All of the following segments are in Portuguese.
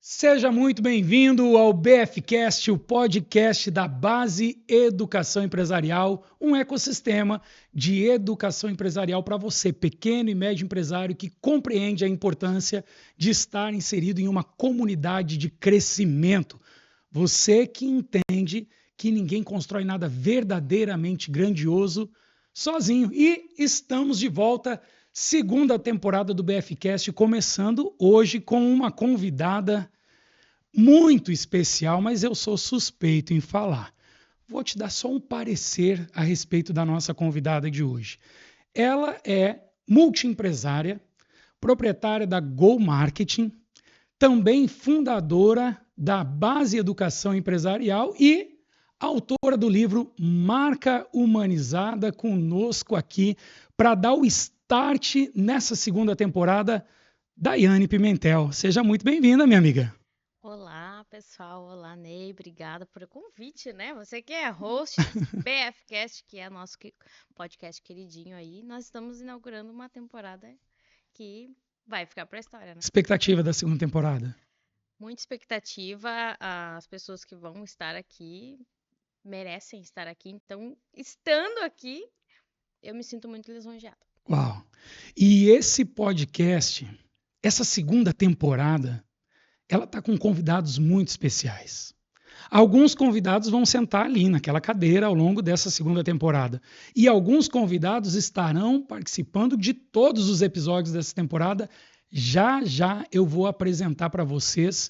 Seja muito bem-vindo ao BFcast, o podcast da Base Educação Empresarial, um ecossistema de educação empresarial para você, pequeno e médio empresário que compreende a importância de estar inserido em uma comunidade de crescimento. Você que entende que ninguém constrói nada verdadeiramente grandioso sozinho. E estamos de volta, segunda temporada do BFcast, começando hoje com uma convidada muito especial, mas eu sou suspeito em falar. Vou te dar só um parecer a respeito da nossa convidada de hoje. Ela é multiempresária, proprietária da Go Marketing, também fundadora da Base Educação Empresarial e autora do livro Marca Humanizada, conosco aqui para dar o start nessa segunda temporada, Daiane Pimentel. Seja muito bem-vinda, minha amiga. Olá, pessoal. Olá, Ney. Obrigada por o convite, né? Você que é host do BFcast, que é nosso podcast queridinho aí. Nós estamos inaugurando uma temporada que vai ficar para a história, né? Expectativa da segunda temporada. Muita expectativa. As pessoas que vão estar aqui merecem estar aqui. Então, estando aqui, eu me sinto muito lisonjeada. Uau! E esse podcast, essa segunda temporada, ela está com convidados muito especiais. Alguns convidados vão sentar ali naquela cadeira ao longo dessa segunda temporada. E alguns convidados estarão participando de todos os episódios dessa temporada. Já já eu vou apresentar para vocês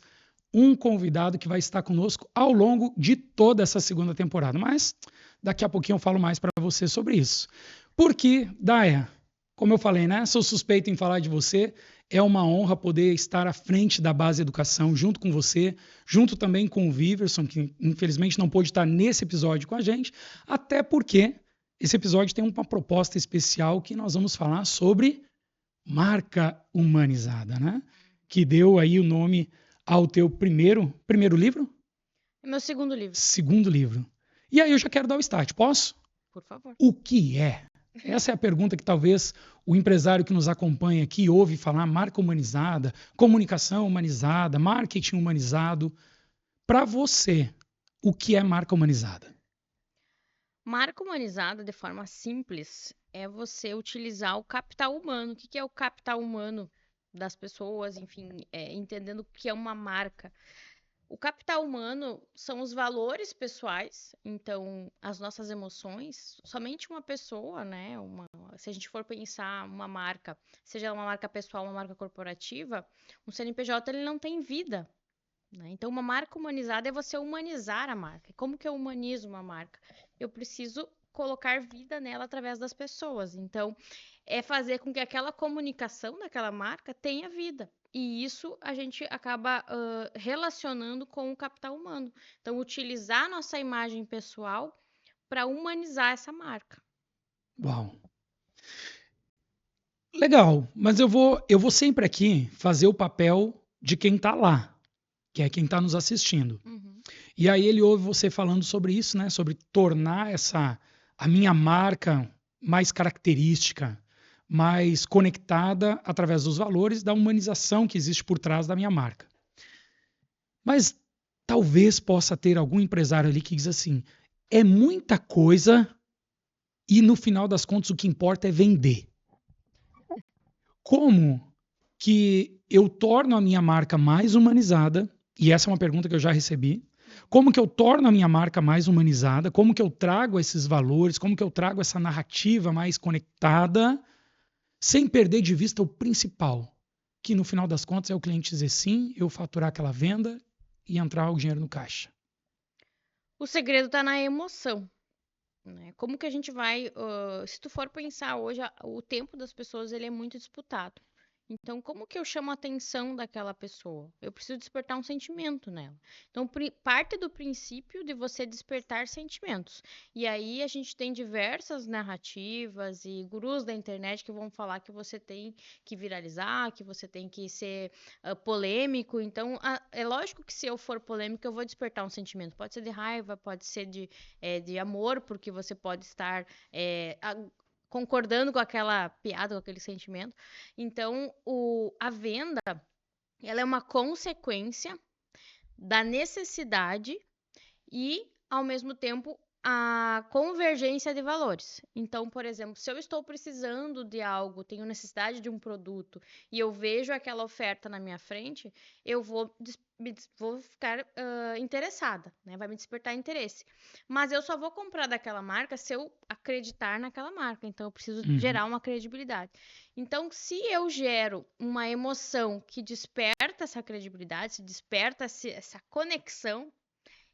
um convidado que vai estar conosco ao longo de toda essa segunda temporada. Mas daqui a pouquinho eu falo mais para você sobre isso. Porque, Daia, como eu falei, né? Sou suspeito em falar de você. É uma honra poder estar à frente da Base Educação junto com você, junto também com o Viverson, que infelizmente não pôde estar nesse episódio com a gente, até porque esse episódio tem uma proposta especial que nós vamos falar sobre marca humanizada, né? Que deu aí o nome ao teu primeiro livro? É meu segundo livro. Segundo livro. E aí eu já quero dar o start, posso? Por favor. O que é? Essa é a pergunta que talvez o empresário que nos acompanha aqui ouve falar: marca humanizada, comunicação humanizada, marketing humanizado. Para você, o que é marca humanizada? Marca humanizada, de forma simples, é você utilizar o capital humano. O que é o capital humano das pessoas, enfim, entendendo o que é uma marca. O capital humano são os valores pessoais, então as nossas emoções. Somente uma pessoa, né? Se a gente for pensar uma marca, seja uma marca pessoal, uma marca corporativa, um CNPJ ele não tem vida, né? Então, uma marca humanizada é você humanizar a marca. Como que eu humanizo uma marca? Eu preciso colocar vida nela através das pessoas. Então, é fazer com que aquela comunicação daquela marca tenha vida. E isso a gente acaba relacionando com o capital humano. Então, utilizar nossa imagem pessoal para humanizar essa marca. Uau! Legal, mas eu vou sempre aqui fazer o papel de quem está lá, que é quem está nos assistindo. Uhum. E aí ele ouve você falando sobre isso, né? Sobre tornar a minha marca mais característica, mais conectada através dos valores da humanização que existe por trás da minha marca. Mas talvez possa ter algum empresário ali que diz assim: é muita coisa e no final das contas o que importa é vender. Como que eu torno a minha marca mais humanizada? E essa é uma pergunta que eu já recebi. Como que eu torno a minha marca mais humanizada? Como que eu trago esses valores? Como que eu trago essa narrativa mais conectada, sem perder de vista o principal, que no final das contas é o cliente dizer sim, eu faturar aquela venda e entrar o dinheiro no caixa. O segredo está na emoção. Né? Como que a gente vai... se tu for pensar hoje, o tempo das pessoas ele é muito disputado. Então, como que eu chamo a atenção daquela pessoa? Eu preciso despertar um sentimento nela. Então, parte do princípio de você despertar sentimentos. E aí a gente tem diversas narrativas e gurus da internet que vão falar que você tem que viralizar, que você tem que ser polêmico. Então, é lógico que se eu for polêmico, eu vou despertar um sentimento. Pode ser de raiva, pode ser de amor, porque você pode estar concordando com aquela piada, com aquele sentimento. Então, a venda, ela é uma consequência da necessidade e, ao mesmo tempo, a convergência de valores. Então, por exemplo, se eu estou precisando de algo, tenho necessidade de um produto e eu vejo aquela oferta na minha frente, eu vou ficar interessada, né? Vai me despertar interesse. Mas eu só vou comprar daquela marca se eu acreditar naquela marca. Então, eu preciso gerar uma credibilidade. Então, se eu gero uma emoção que desperta essa credibilidade, se desperta essa conexão,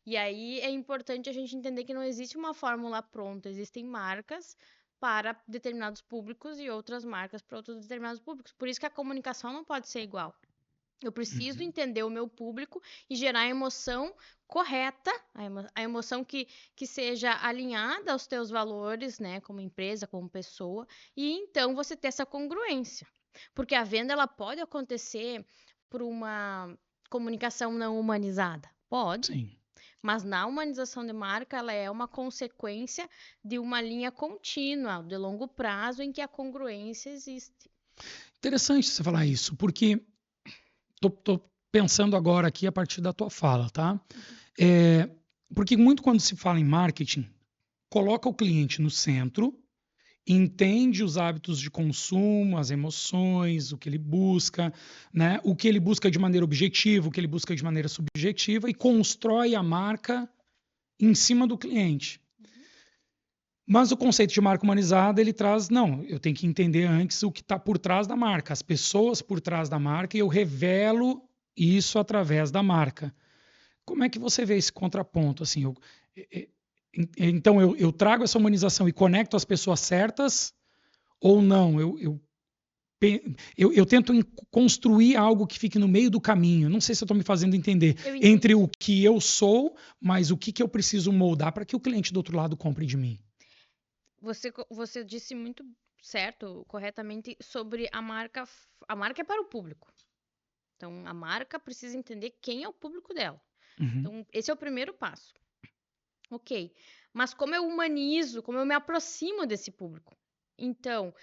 e aí é importante a gente entender que não existe uma fórmula pronta, existem marcas para determinados públicos e outras marcas para outros determinados públicos. Por isso que a comunicação não pode ser igual. Eu preciso entender o meu público e gerar a emoção correta, a emoção que seja alinhada aos teus valores, né, como empresa, como pessoa, e então você ter essa congruência. Porque a venda ela pode acontecer por uma comunicação não humanizada. Pode. Sim. Mas na humanização de marca, ela é uma consequência de uma linha contínua, de longo prazo, em que a congruência existe. Interessante você falar isso, porque tô pensando agora aqui a partir da tua fala, tá? Porque muito quando se fala em marketing, coloca o cliente no centro, entende os hábitos de consumo, as emoções, o que ele busca, né? O que ele busca de maneira objetiva, o que ele busca de maneira subjetiva e constrói a marca em cima do cliente. Mas o conceito de marca humanizada, ele traz, não, eu tenho que entender antes o que está por trás da marca, as pessoas por trás da marca, e eu revelo isso através da marca. Como é que você vê esse contraponto? Assim, então eu trago essa humanização e conecto as pessoas certas, ou não? Eu tento construir algo que fique no meio do caminho. Não sei se eu estou me fazendo entender. Entre o que eu sou, mas o que eu preciso moldar para que o cliente do outro lado compre de mim. Você disse muito certo, corretamente, sobre a marca. A marca é para o público. Então, a marca precisa entender quem é o público dela. Então, esse é o primeiro passo. Ok. Mas como eu humanizo, como eu me aproximo desse público? Então,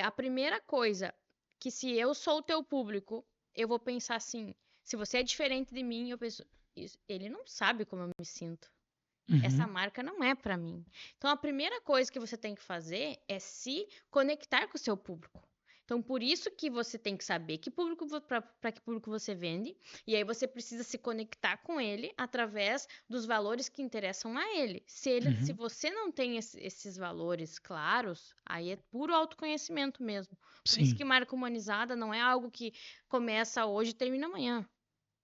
a primeira coisa, que se eu sou o teu público, eu vou pensar assim, se você é diferente de mim, eu penso, ele não sabe como eu me sinto. Essa marca não é para mim. Então, a primeira coisa que você tem que fazer é se conectar com o seu público. Então, por isso que você tem que saber para que público você vende, e aí você precisa se conectar com ele através dos valores que interessam a ele. Se você não tem esses valores claros, aí é puro autoconhecimento mesmo. Por isso que marca humanizada não é algo que começa hoje e termina amanhã.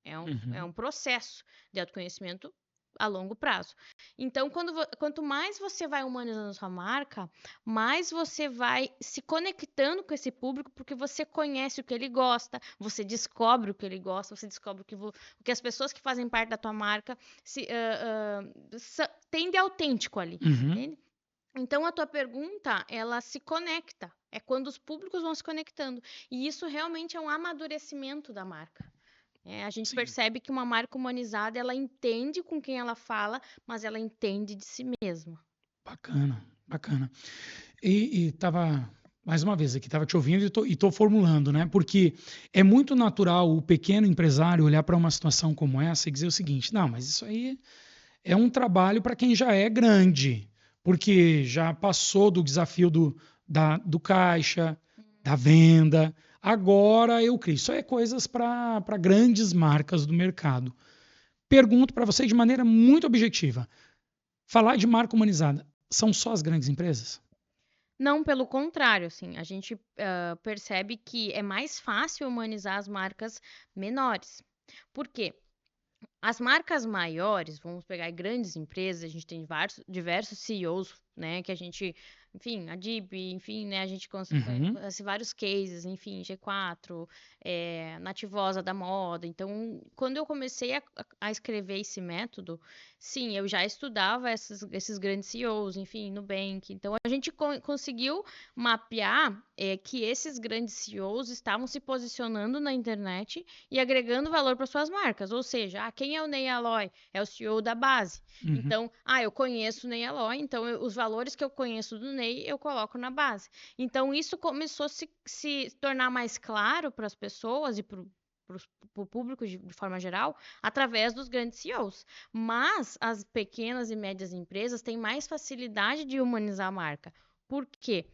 É um processo de autoconhecimento a longo prazo. Então, quanto mais você vai humanizando a sua marca, mais você vai se conectando com esse público, porque você conhece o que ele gosta, você descobre o que ele gosta, você descobre o que as pessoas que fazem parte da tua marca têm de autêntico ali, entende? Então, a tua pergunta, ela se conecta. É quando os públicos vão se conectando. E isso realmente é um amadurecimento da marca. A gente percebe que uma marca humanizada, ela entende com quem ela fala, mas ela entende de si mesma. Bacana, bacana. E tava, mais uma vez aqui, estava te ouvindo e tô formulando, né? Porque é muito natural o pequeno empresário olhar para uma situação como essa e dizer o seguinte, não, mas isso aí é um trabalho para quem já é grande, porque já passou do desafio do caixa, da venda. Agora eu crio. Isso é coisas para grandes marcas do mercado. Pergunto para você de maneira muito objetiva. Falar de marca humanizada, são só as grandes empresas? Não, pelo contrário, assim, a gente percebe que é mais fácil humanizar as marcas menores. Por quê? As marcas maiores, vamos pegar grandes empresas, a gente tem diversos CEOs, né, que a gente, enfim, a DIB, enfim, né, a gente conhece vários cases, enfim, G4, Nativosa da moda. Então, quando eu comecei a escrever esse método, sim, eu já estudava esses grandes CEOs, enfim, Nubank. Então, a gente conseguiu mapear que esses grandes CEOs estavam se posicionando na internet e agregando valor para suas marcas. Ou seja, quem é o Ney Aloy? É o CEO da base. Então, eu conheço o Ney Aloy, então os valores que eu conheço do Ney, eu coloco na base. Então, isso começou a se tornar mais claro para as pessoas e para o público de forma geral, através dos grandes CEOs. Mas as pequenas e médias empresas têm mais facilidade de humanizar a marca. Por quê?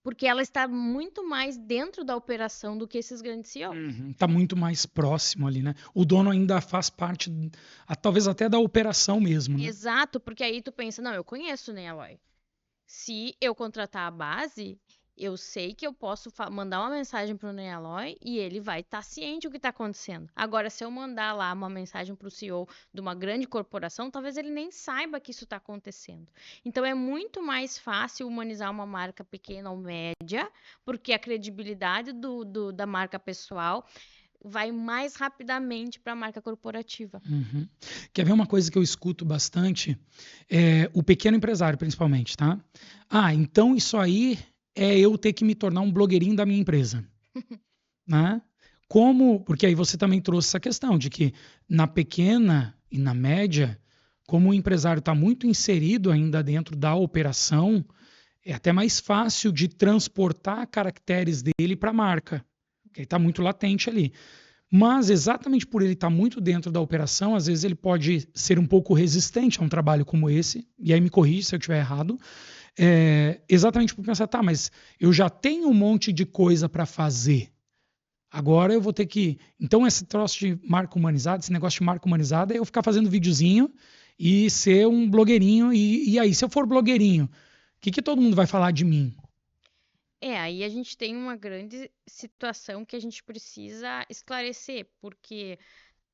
Porque ela está muito mais dentro da operação do que esses grandes CEOs. Tá muito mais próximo ali, né? O dono ainda faz parte, talvez até da operação mesmo, né? Exato, porque aí tu pensa, não, eu conheço o Eloy. Se eu contratar a base, eu sei que eu posso mandar uma mensagem para o Eloy e ele vai estar ciente do que está acontecendo. Agora, se eu mandar lá uma mensagem para o CEO de uma grande corporação, talvez ele nem saiba que isso está acontecendo. Então, é muito mais fácil humanizar uma marca pequena ou média, porque a credibilidade da marca pessoal vai mais rapidamente para a marca corporativa. Quer ver uma coisa que eu escuto bastante? O pequeno empresário, principalmente, tá? Então isso aí é eu ter que me tornar um blogueirinho da minha empresa. Né? Porque aí você também trouxe essa questão de que na pequena e na média, como o empresário está muito inserido ainda dentro da operação, é até mais fácil de transportar caracteres dele para a marca, que está muito latente ali. Mas exatamente por ele estar muito dentro da operação, às vezes ele pode ser um pouco resistente a um trabalho como esse, e aí me corrige se eu estiver errado, exatamente por pensar, mas eu já tenho um monte de coisa para fazer. Agora eu vou ter que... Então esse troço de marca humanizada, esse negócio de marca humanizada é eu ficar fazendo videozinho e ser um blogueirinho. E aí, se eu for blogueirinho, o que todo mundo vai falar de mim? Aí a gente tem uma grande situação que a gente precisa esclarecer, porque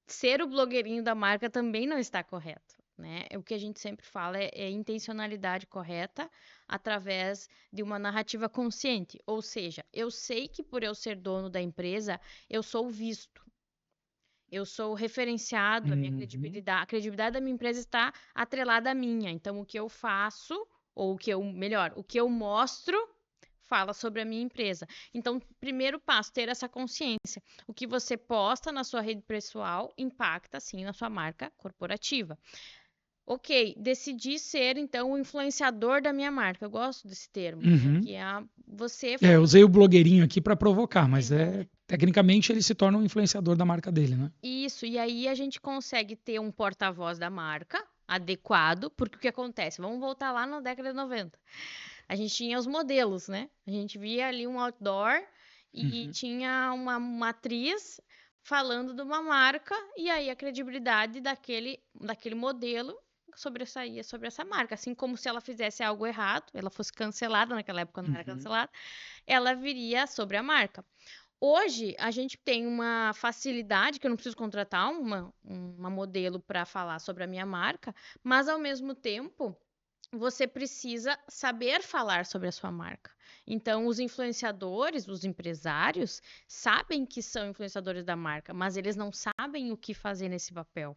ser o blogueirinho da marca também não está correto, né? O que a gente sempre fala é intencionalidade correta através de uma narrativa consciente. Ou seja, eu sei que por eu ser dono da empresa, eu sou visto. Eu sou referenciado, a minha credibilidade, a credibilidade da minha empresa está atrelada à minha. Então, o que eu faço, ou o que eu mostro, fala sobre a minha empresa. Então, primeiro passo, ter essa consciência. O que você posta na sua rede pessoal impacta, sim, na sua marca corporativa. Ok, decidi ser, então, o influenciador da minha marca. Eu gosto desse termo, né? Que é você... eu usei o blogueirinho aqui para provocar, mas tecnicamente ele se torna um influenciador da marca dele, né? Isso, e aí a gente consegue ter um porta-voz da marca adequado, porque o que acontece? Vamos voltar lá na década de 90. A gente tinha os modelos, né? A gente via ali um outdoor e tinha uma atriz falando de uma marca, e aí a credibilidade daquele modelo sobressaía sobre essa marca. Assim como se ela fizesse algo errado, ela fosse cancelada, naquela época não era cancelada, ela viria sobre a marca. Hoje, a gente tem uma facilidade que eu não preciso contratar uma modelo para falar sobre a minha marca, mas ao mesmo tempo você precisa saber falar sobre a sua marca. Então, os influenciadores, os empresários, sabem que são influenciadores da marca, mas eles não sabem o que fazer nesse papel.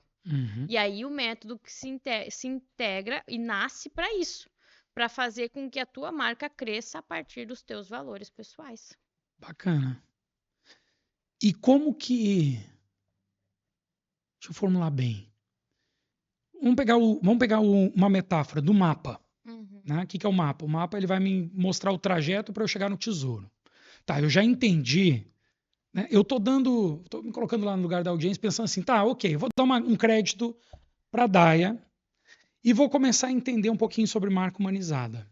E aí o método que se integra e nasce para isso, para fazer com que a tua marca cresça a partir dos teus valores pessoais. Bacana. E como que... Deixa eu formular bem. Vamos pegar uma metáfora do mapa. Né? O que é o mapa? O mapa ele vai me mostrar o trajeto para eu chegar no tesouro. Tá, eu já entendi. Né? Eu estou me colocando lá no lugar da audiência pensando assim, tá, ok, eu vou dar um crédito para a Daya e vou começar a entender um pouquinho sobre marca humanizada.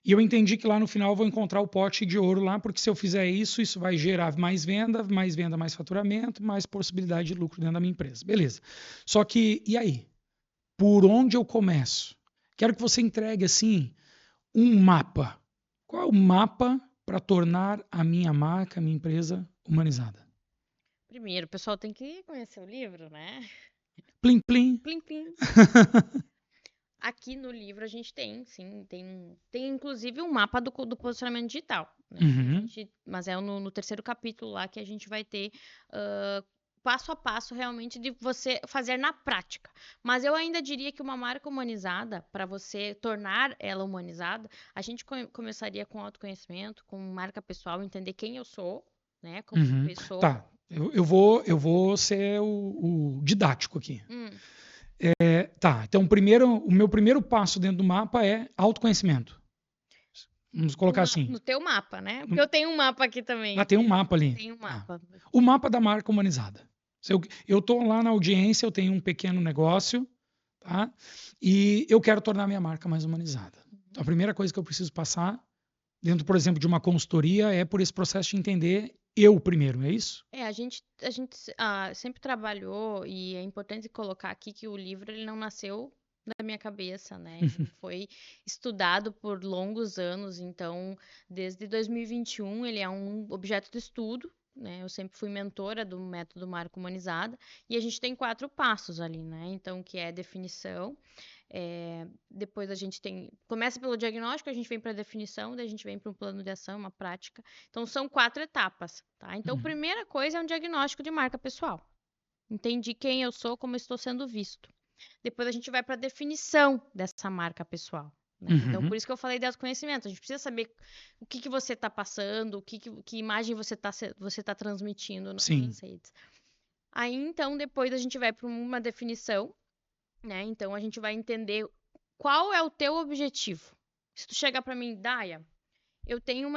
E eu entendi que lá no final eu vou encontrar o pote de ouro lá, porque se eu fizer isso, isso vai gerar mais venda, mais faturamento, mais possibilidade de lucro dentro da minha empresa. Beleza. Só que, e aí? Por onde eu começo? Quero que você entregue, assim, um mapa. Qual é o mapa para tornar a minha marca, a minha empresa humanizada? Primeiro, o pessoal tem que conhecer o livro, né? Plim, plim. Plim, plim. Aqui no livro a gente tem, sim, tem inclusive um mapa do posicionamento digital. Né? Mas é no terceiro capítulo lá que a gente vai ter passo a passo realmente de você fazer na prática. Mas eu ainda diria que uma marca humanizada, para você tornar ela humanizada, a gente começaria com autoconhecimento, com marca pessoal, entender quem eu sou, né, como pessoa. Tá, eu vou ser o didático aqui. Tá, então o meu primeiro passo dentro do mapa é autoconhecimento. Vamos colocar assim. No teu mapa, né? Porque eu tenho um mapa aqui também. Tem um mapa ali. Tem um mapa. O mapa da marca humanizada. Eu estou lá na audiência, eu tenho um pequeno negócio, tá? E eu quero tornar minha marca mais humanizada. Então, a primeira coisa que eu preciso passar, dentro, por exemplo, de uma consultoria, é por esse processo de entender eu primeiro, é isso? A gente sempre trabalhou, e é importante colocar aqui que o livro ele não nasceu da minha cabeça, né? Ele foi estudado por longos anos, então, desde 2021, ele é um objeto de estudo, né? Eu sempre fui mentora do método Marca Humanizada, e a gente tem 4 passos ali, né? Então, que é definição, depois a gente começa pelo diagnóstico, a gente vem para a definição, daí a gente vem para um plano de ação, uma prática. Então, são 4 etapas, tá? Então, primeira coisa é um diagnóstico de marca pessoal. Entendi quem eu sou, como eu estou sendo visto. Depois a gente vai para a definição dessa marca pessoal, né? Então, por isso que eu falei de autoconhecimento. A gente precisa saber o que você está passando, que imagem você tá transmitindo nas suas redes. Aí, então, depois a gente vai para uma definição, né? Então, a gente vai entender qual é o teu objetivo. Se tu chegar para mim, Daia, eu tenho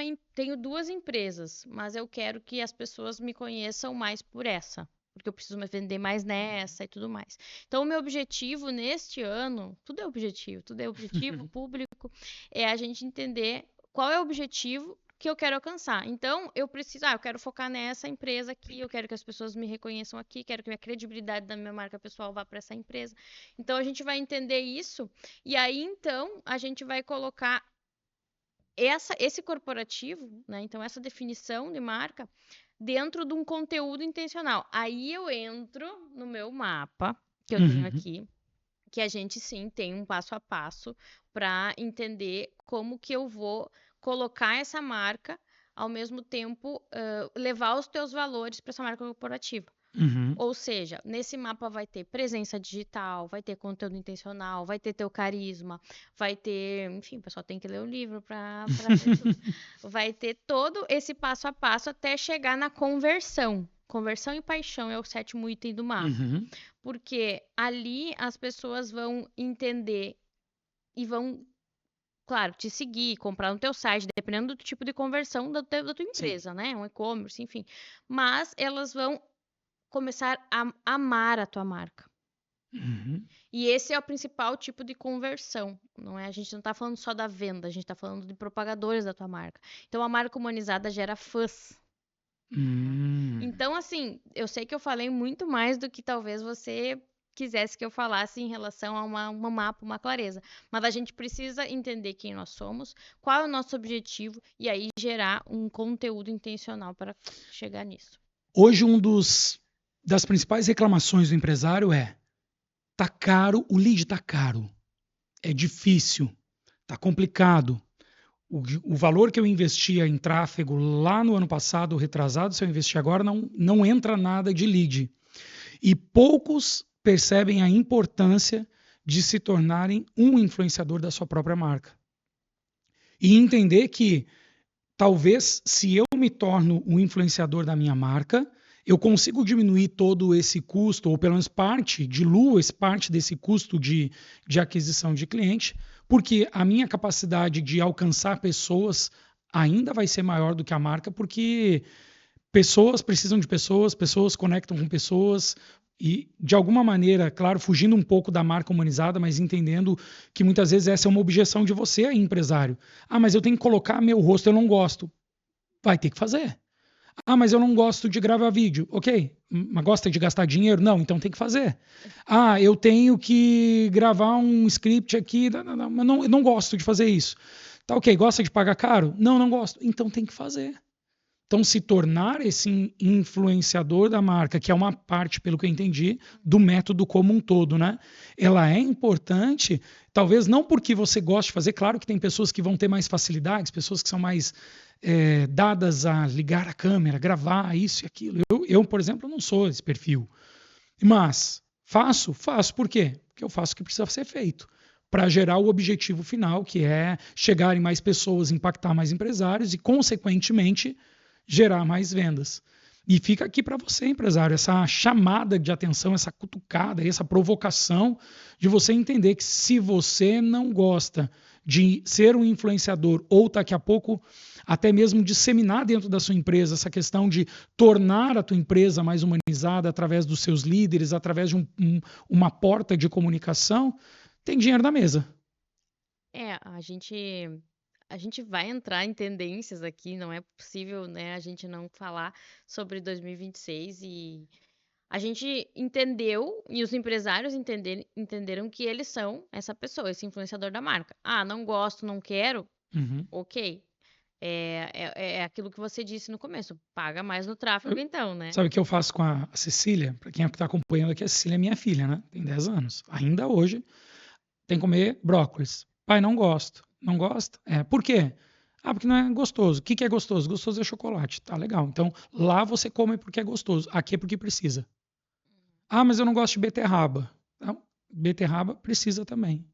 2 empresas, mas eu quero que as pessoas me conheçam mais por essa, porque eu preciso me vender mais nessa e tudo mais. Então, o meu objetivo neste ano, tudo é objetivo público, é a gente entender qual é o objetivo que eu quero alcançar. Então, eu quero focar nessa empresa aqui, eu quero que as pessoas me reconheçam aqui, quero que a credibilidade da minha marca pessoal vá para essa empresa. Então, a gente vai entender isso, e aí, então, a gente vai colocar esse corporativo, né? Então, essa definição de marca dentro de um conteúdo intencional. Aí eu entro no meu mapa, que eu tenho aqui, que a gente sim tem um passo a passo para entender como que eu vou colocar essa marca, ao mesmo tempo levar os teus valores para essa marca corporativa. Ou seja, nesse mapa vai ter presença digital, vai ter conteúdo intencional, vai ter teu carisma, vai ter, enfim, o pessoal tem que ler o livro para ver tudo. Vai ter todo esse passo a passo até chegar na conversão. Conversão e paixão é o 7º item do mapa. Porque ali as pessoas vão entender e vão, claro, te seguir, comprar no teu site, dependendo do tipo de conversão da tua empresa, né? Um e-commerce, enfim. Mas elas vão começar a amar a tua marca. E esse é o principal tipo de conversão, não é? A gente não está falando só da venda, a gente está falando de propagadores da tua marca. Então, a marca humanizada gera fãs. Então, assim, eu sei que eu falei muito mais do que talvez você quisesse que eu falasse em relação a um mapa, uma clareza. Mas a gente precisa entender quem nós somos, qual é o nosso objetivo, e aí gerar um conteúdo intencional para chegar nisso. Hoje, das principais reclamações do empresário tá caro, o lead tá caro, é difícil, tá complicado. O valor que eu investia em tráfego lá no ano passado, retrasado, se eu investir agora, não entra nada de lead. E poucos percebem a importância de se tornarem um influenciador da sua própria marca. E entender que, talvez, se eu me torno um influenciador da minha marca, eu consigo diminuir todo esse custo, ou pelo menos parte desse custo de aquisição de cliente, porque a minha capacidade de alcançar pessoas ainda vai ser maior do que a marca, porque pessoas precisam de pessoas conectam com pessoas, e de alguma maneira, claro, fugindo um pouco da marca humanizada, mas entendendo que muitas vezes essa é uma objeção de você aí, empresário. Mas eu tenho que colocar meu rosto, eu não gosto. Vai ter que fazer. Mas eu não gosto de gravar vídeo. Ok, mas gosta de gastar dinheiro? Não, então tem que fazer. Eu tenho que gravar um script aqui, mas eu não gosto de fazer isso. Tá ok, gosta de pagar caro? Não gosto. Então tem que fazer. Então, se tornar esse influenciador da marca, que é uma parte, pelo que eu entendi, do método como um todo, né? Ela é importante, talvez não porque você gosta de fazer, claro que tem pessoas que vão ter mais facilidades, pessoas que são mais dadas a ligar a câmera, gravar isso e aquilo. Eu, por exemplo, não sou esse perfil. Mas faço por quê? Porque eu faço o que precisa ser feito para gerar o objetivo final, que é chegar em mais pessoas, impactar mais empresários e, consequentemente, gerar mais vendas. E fica aqui para você, empresário, essa chamada de atenção, essa cutucada, essa provocação de você entender que se você não gosta de ser um influenciador ou daqui a pouco até mesmo disseminar dentro da sua empresa essa questão de tornar a tua empresa mais humanizada através dos seus líderes, através de uma porta de comunicação, tem dinheiro na mesa. A gente vai entrar em tendências aqui, não é possível, né, a gente não falar sobre 2026 e a gente entendeu e os empresários entenderam que eles são essa pessoa, esse influenciador da marca. Ah, não gosto, não quero, Uhum. ok. É aquilo que você disse no começo, paga mais no tráfego então, né? Sabe o que eu faço com a Cecília? Para quem está acompanhando aqui, a Cecília é minha filha, né? Tem 10 anos. Ainda hoje tem que comer brócolis. Pai, não gosto. Não gosta? Por quê? Ah, porque não é gostoso. O que é gostoso? Gostoso é chocolate. Tá legal. Então, lá você come porque é gostoso. Aqui é porque precisa. Ah, mas eu não gosto de beterraba. Então, beterraba precisa também.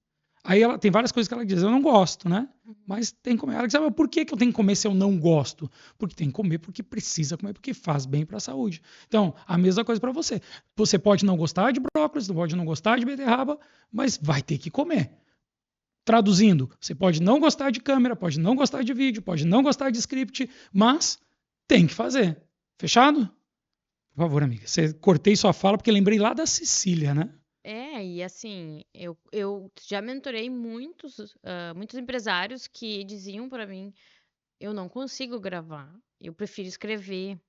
Aí ela tem várias coisas que ela diz, eu não gosto, né? Mas tem que comer. Ela diz, mas por que eu tenho que comer se eu não gosto? Porque tem que comer porque precisa comer, porque faz bem para a saúde. Então, a mesma coisa para você. Você pode não gostar de brócolis, pode não gostar de beterraba, mas vai ter que comer. Traduzindo, você pode não gostar de câmera, pode não gostar de vídeo, pode não gostar de script, mas tem que fazer. Fechado? Por favor, amiga. Você cortei sua fala porque lembrei lá da Cecília, né? E assim, eu já mentorei muitos empresários que diziam para mim, eu não consigo gravar, eu prefiro escrever.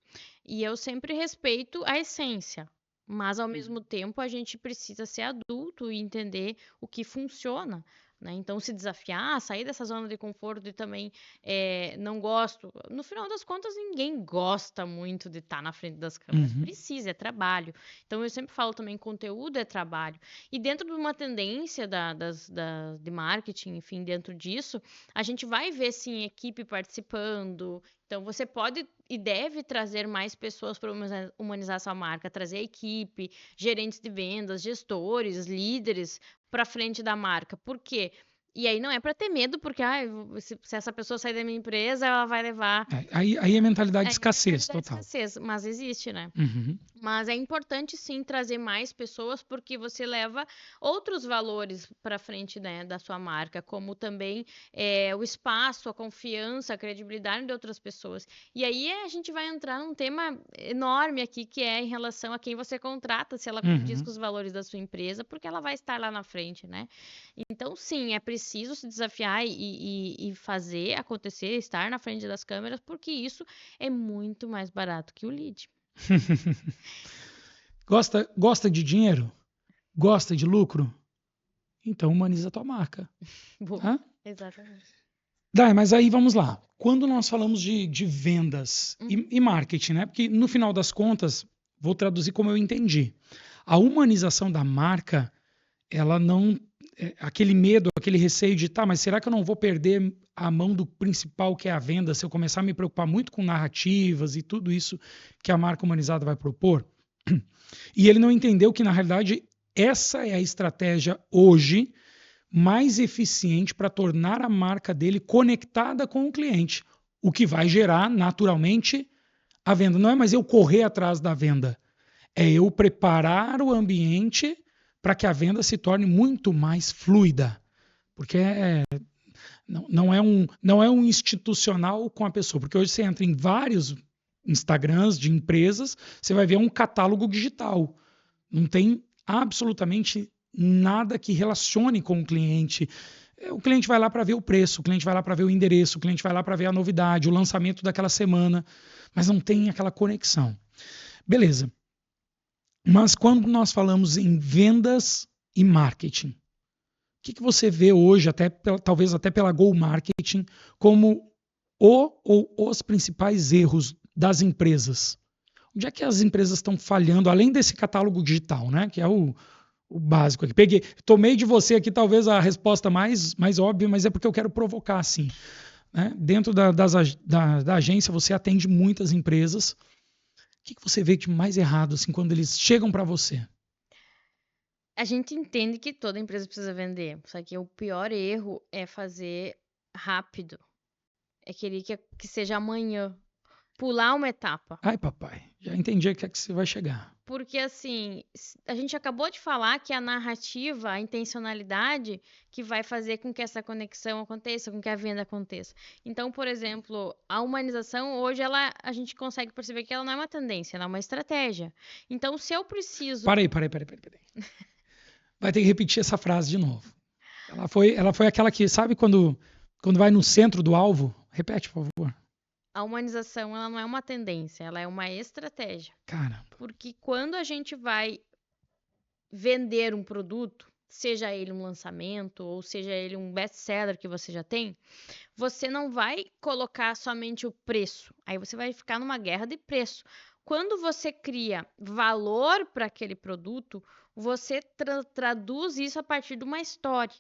E eu sempre respeito a essência, mas ao mesmo tempo a gente precisa ser adulto e entender o que funciona, né? Então, se desafiar, sair dessa zona de conforto e também não gosto. No final das contas, ninguém gosta muito de estar na frente das câmeras. Uhum. Precisa, é trabalho. Então, eu sempre falo também, conteúdo é trabalho. E dentro de uma tendência de marketing, enfim, dentro disso, a gente vai ver, sim, equipe participando. Então, você pode e deve trazer mais pessoas para humanizar sua marca, trazer a equipe, gerentes de vendas, gestores, líderes para frente da marca. Por quê? E aí não é para ter medo, porque se essa pessoa sair da minha empresa, ela vai levar. Aí é mentalidade de É escassez mentalidade de total. escassez, mas existe, né? Uhum. Mas é importante sim trazer mais pessoas porque você leva outros valores para frente, né, da sua marca, como também o espaço, a confiança, a credibilidade de outras pessoas. E aí a gente vai entrar num tema enorme aqui, que é em relação a quem você contrata, se ela condiz com os valores da sua empresa, porque ela vai estar lá na frente, né? Então, sim, é preciso se desafiar e fazer acontecer, estar na frente das câmeras, porque isso é muito mais barato que o lead. Gosta de dinheiro? Gosta de lucro? Então humaniza a tua marca. Boa, Tá? exatamente. Dai, mas aí vamos lá. Quando nós falamos de vendas e marketing, né? Porque no final das contas, vou traduzir como eu entendi. A humanização da marca, ela não. Aquele medo, aquele receio de, tá, mas será que eu não vou perder a mão do principal, que é a venda, se eu começar a me preocupar muito com narrativas e tudo isso que a marca humanizada vai propor? E ele não entendeu que, na realidade, essa é a estratégia hoje mais eficiente para tornar a marca dele conectada com o cliente, o que vai gerar, naturalmente, a venda. Não é mais eu correr atrás da venda, é eu preparar o ambiente para que a venda se torne muito mais fluida. Porque não é um institucional com a pessoa. Porque hoje você entra em vários Instagrams de empresas, você vai ver um catálogo digital. Não tem absolutamente nada que relacione com o cliente. O cliente vai lá para ver o preço, o cliente vai lá para ver o endereço, o cliente vai lá para ver a novidade, o lançamento daquela semana, mas não tem aquela conexão. Beleza. Mas quando nós falamos em vendas e marketing, o que você vê hoje, talvez até pela Go Marketing, como ou os principais erros das empresas? Onde é que as empresas estão falhando, além desse catálogo digital, né? Que é o básico aqui. Tomei de você aqui talvez a resposta mais óbvia, mas é porque eu quero provocar assim. Né? Dentro da agência você atende muitas empresas. O que você vê de mais errado assim, quando eles chegam para você? A gente entende que toda empresa precisa vender, só que o pior erro é fazer rápido. É querer que seja amanhã. pular uma etapa. Ai, papai, já entendi a que é que você vai chegar. Porque, assim, a gente acabou de falar que a narrativa, a intencionalidade, que vai fazer com que essa conexão aconteça, com que a venda aconteça. Então, por exemplo, a humanização, hoje, a gente consegue perceber que ela não é uma tendência, ela é uma estratégia. Então, se eu preciso. Parei. Vai ter que repetir essa frase de novo. Ela foi aquela que, sabe quando vai no centro do alvo? Repete, por favor. A humanização, ela não é uma tendência, ela é uma estratégia. Caramba. Porque quando a gente vai vender um produto, seja ele um lançamento ou seja ele um best-seller que você já tem, você não vai colocar somente o preço. Aí você vai ficar numa guerra de preço. Quando você cria valor para aquele produto, você traduz isso a partir de uma história.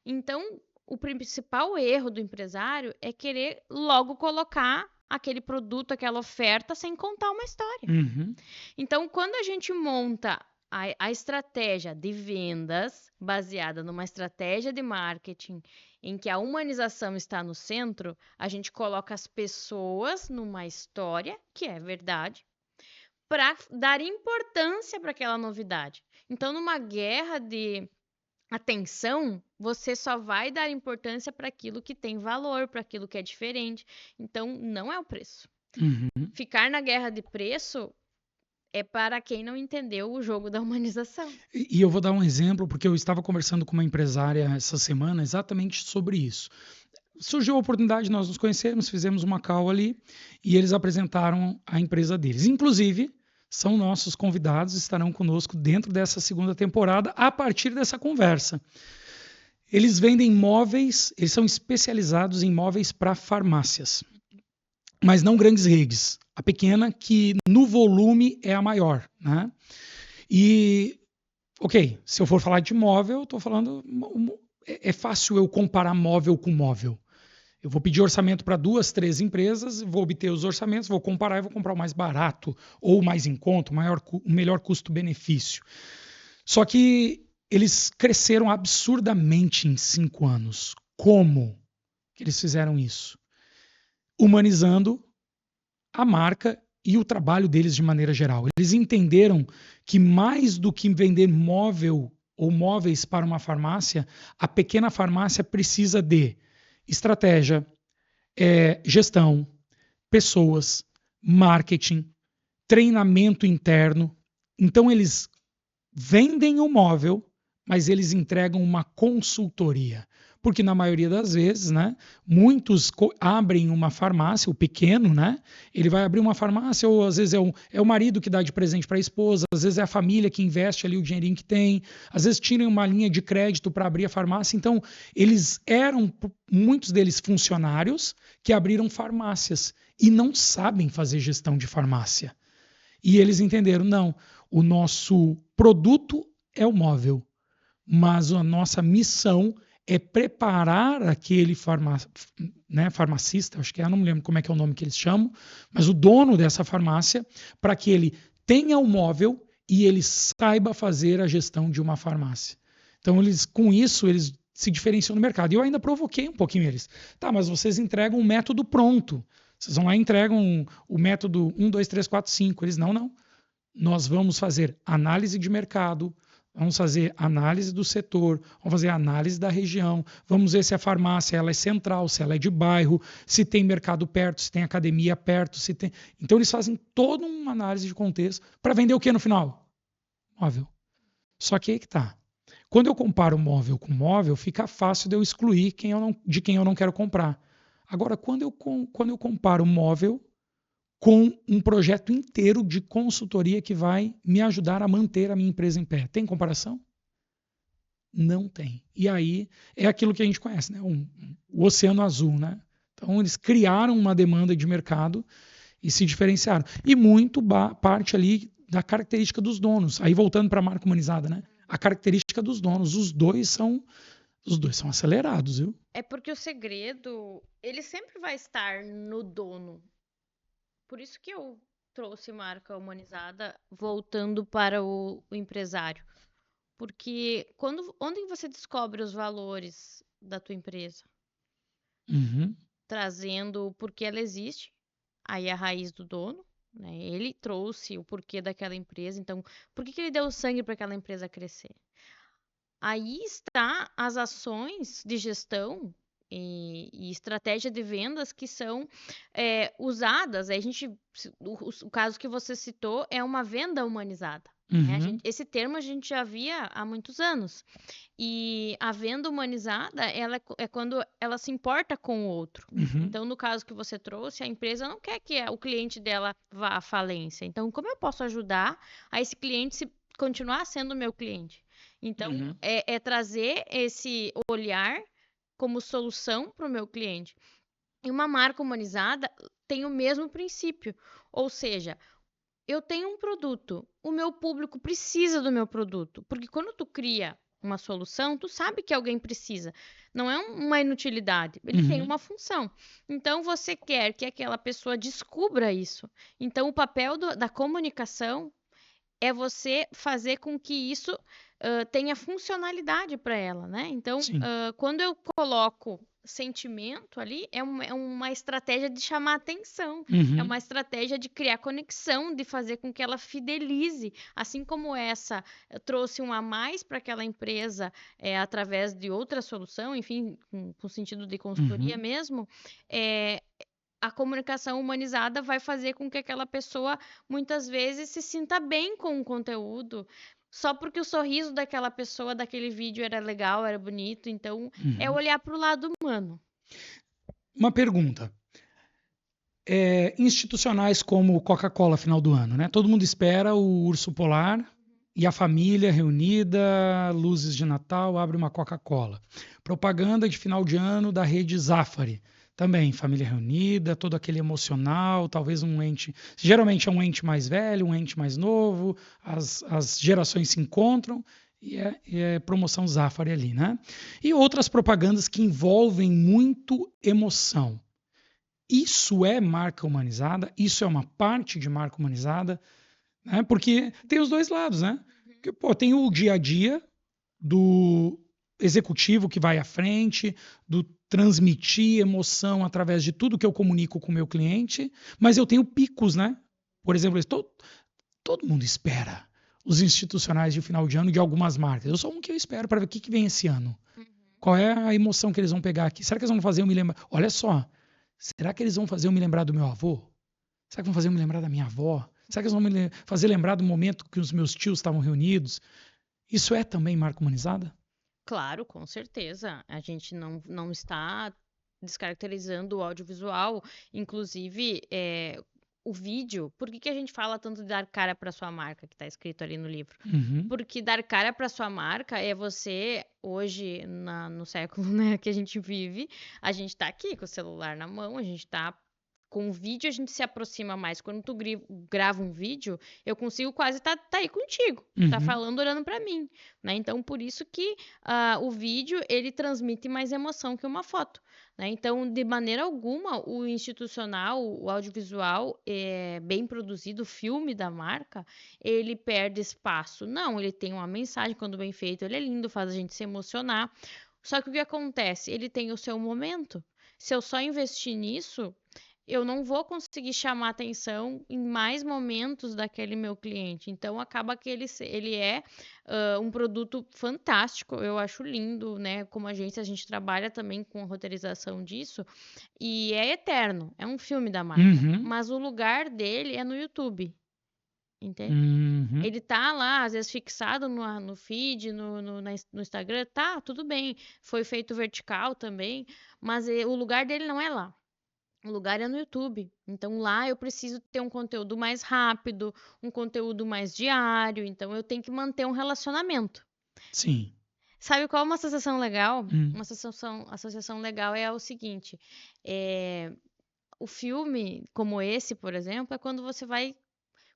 Então, o principal erro do empresário é querer logo colocar aquele produto, aquela oferta, sem contar uma história. Uhum. Então, quando a gente monta a estratégia de vendas baseada numa estratégia de marketing em que a humanização está no centro, a gente coloca as pessoas numa história, que é verdade, para dar importância para aquela novidade. Então, numa guerra de atenção, você só vai dar importância para aquilo que tem valor, para aquilo que é diferente. Então, não é o preço. Uhum. Ficar na guerra de preço é para quem não entendeu o jogo da humanização. E eu vou dar um exemplo, porque eu estava conversando com uma empresária essa semana exatamente sobre isso. Surgiu a oportunidade, nós nos conhecemos, fizemos uma call ali e eles apresentaram a empresa deles. Inclusive, são nossos convidados, estarão conosco dentro dessa segunda temporada a partir dessa conversa. Eles vendem móveis, eles são especializados em móveis para farmácias, mas não grandes redes. A pequena, que no volume é a maior, né? E, ok, se eu for falar de móvel, estou falando. É fácil eu comparar móvel com móvel. Eu vou pedir orçamento para 2, 3 empresas, vou obter os orçamentos, vou comparar e vou comprar o mais barato ou o mais em conta, o melhor custo-benefício. Só que eles cresceram absurdamente em 5 anos. Como que eles fizeram isso? Humanizando a marca e o trabalho deles de maneira geral. Eles entenderam que mais do que vender móvel ou móveis para uma farmácia, a pequena farmácia precisa de estratégia, gestão, pessoas, marketing, treinamento interno. Então eles vendem o móvel, mas eles entregam uma consultoria. Porque na maioria das vezes, né, muitos abrem uma farmácia, o pequeno, né, ele vai abrir uma farmácia, ou às vezes é o marido que dá de presente para a esposa, às vezes é a família que investe ali o dinheirinho que tem, às vezes tiram uma linha de crédito para abrir a farmácia. Então, eles eram, muitos deles, funcionários que abriram farmácias e não sabem fazer gestão de farmácia. E eles entenderam, não, o nosso produto é o móvel, mas a nossa missão é preparar aquele farmacista, acho que não me lembro como é que é o nome que eles chamam, mas o dono dessa farmácia, para que ele tenha o móvel e ele saiba fazer a gestão de uma farmácia. Então, com isso, eles se diferenciam no mercado. E eu ainda provoquei um pouquinho eles. Tá, mas vocês entregam um método pronto. Vocês vão lá e entregam o método 1, 2, 3, 4, 5. Eles, não. Nós vamos fazer análise de mercado, vamos fazer análise do setor, vamos fazer análise da região, vamos ver se a farmácia ela é central, se ela é de bairro, se tem mercado perto, se tem academia perto, se tem... Então eles fazem toda uma análise de contexto para vender o que no final? Móvel. Só que aí que tá. Quando eu comparo móvel com móvel, fica fácil de eu excluir de quem eu não quero comprar. Agora, quando eu comparo móvel com um projeto inteiro de consultoria que vai me ajudar a manter a minha empresa em pé. Tem comparação? Não tem. E aí é aquilo que a gente conhece, né? O oceano azul, né? Então eles criaram uma demanda de mercado e se diferenciaram. E muito parte ali da característica dos donos. Aí voltando para a marca humanizada, né? A característica dos donos. Os dois são acelerados, viu? É porque o segredo, ele sempre vai estar no dono. Por isso que eu trouxe marca humanizada voltando para o empresário. Porque onde você descobre os valores da tua empresa? Uhum. Trazendo porque ela existe, aí a raiz do dono, né? Ele trouxe o porquê daquela empresa, então, por que ele deu sangue para aquela empresa crescer? Aí está as ações de gestão e estratégia de vendas que são usadas. O caso que você citou é uma venda humanizada. Né? Esse termo a gente já via há muitos anos. E a venda humanizada, ela é quando ela se importa com o outro. Então, no caso que você trouxe, a empresa não quer que o cliente dela vá à falência. Então, como eu posso ajudar a esse cliente continuar sendo meu cliente? Então, é trazer esse olhar como solução para o meu cliente. E uma marca humanizada tem o mesmo princípio. Ou seja, eu tenho um produto, o meu público precisa do meu produto. Porque quando tu cria uma solução, tu sabe que alguém precisa. Não é uma inutilidade, ele tem uma função. Então, você quer que aquela pessoa descubra isso. Então, o papel da comunicação é você fazer com que isso tenha funcionalidade para ela, né? Então, quando eu coloco sentimento ali, é uma estratégia de chamar atenção, é uma estratégia de criar conexão, de fazer com que ela fidelize, assim como essa trouxe um a mais para aquela empresa através de outra solução, enfim, com sentido de consultoria mesmo, a comunicação humanizada vai fazer com que aquela pessoa muitas vezes se sinta bem com o conteúdo, só porque o sorriso daquela pessoa, daquele vídeo era legal, era bonito. Então, é olhar para o lado humano. Uma pergunta. Institucionais como Coca-Cola final do ano, né? Todo mundo espera o urso polar e a família reunida, luzes de Natal, abre uma Coca-Cola. Propaganda de final de ano da rede Zafari. Também, família reunida, todo aquele emocional, talvez um ente... Geralmente é um ente mais velho, um ente mais novo, as gerações se encontram e é promoção Zafari ali, né? E outras propagandas que envolvem muito emoção. Isso é marca humanizada? Isso é uma parte de marca humanizada? Né? Porque tem os dois lados, né? Porque, tem o dia a dia do executivo que vai à frente, do transmitir emoção através de tudo que eu comunico com o meu cliente, mas eu tenho picos, né? Por exemplo, todo mundo espera os institucionais de final de ano de algumas marcas. Eu sou um que eu espero para ver o que vem esse ano. Qual é a emoção que eles vão pegar aqui? Será que eles vão fazer eu me lembrar? Olha só, será que eles vão fazer eu me lembrar do meu avô? Será que vão fazer eu me lembrar da minha avó? Será que eles vão me fazer lembrar do momento que os meus tios estavam reunidos? Isso é também marca humanizada? Claro, com certeza. A gente não está descaracterizando o audiovisual. Inclusive, o vídeo. Por que a gente fala tanto de dar cara para sua marca, que está escrito ali no livro? Porque dar cara para sua marca é você, hoje, no século, né, que a gente vive, a gente está aqui com o celular na mão, a gente está com o vídeo, a gente se aproxima mais. Quando tu grava um vídeo, eu consigo quase tá aí contigo, tá falando, olhando para mim, né? Então, por isso que o vídeo, ele transmite mais emoção que uma foto, né? Então, de maneira alguma, o institucional, o audiovisual, bem produzido, o filme da marca, ele perde espaço. Não, ele tem uma mensagem, quando bem feito, ele é lindo, faz a gente se emocionar. Só que o que acontece? Ele tem o seu momento. Se eu só investir nisso, eu não vou conseguir chamar atenção em mais momentos daquele meu cliente. Então, acaba que ele é um produto fantástico, eu acho lindo, né? Como agência, a gente trabalha também com a roteirização disso, e é eterno, é um filme da marca, mas o lugar dele é no YouTube. Entende? Ele tá lá, às vezes fixado no feed, no Instagram, tá, tudo bem. Foi feito vertical também, mas o lugar dele não é lá. O lugar é no YouTube. Então lá eu preciso ter um conteúdo mais rápido, um conteúdo mais diário. Então eu tenho que manter um relacionamento. Sim. Sabe qual é uma associação legal? Uma associação legal é o seguinte: o filme, como esse, por exemplo, é quando você vai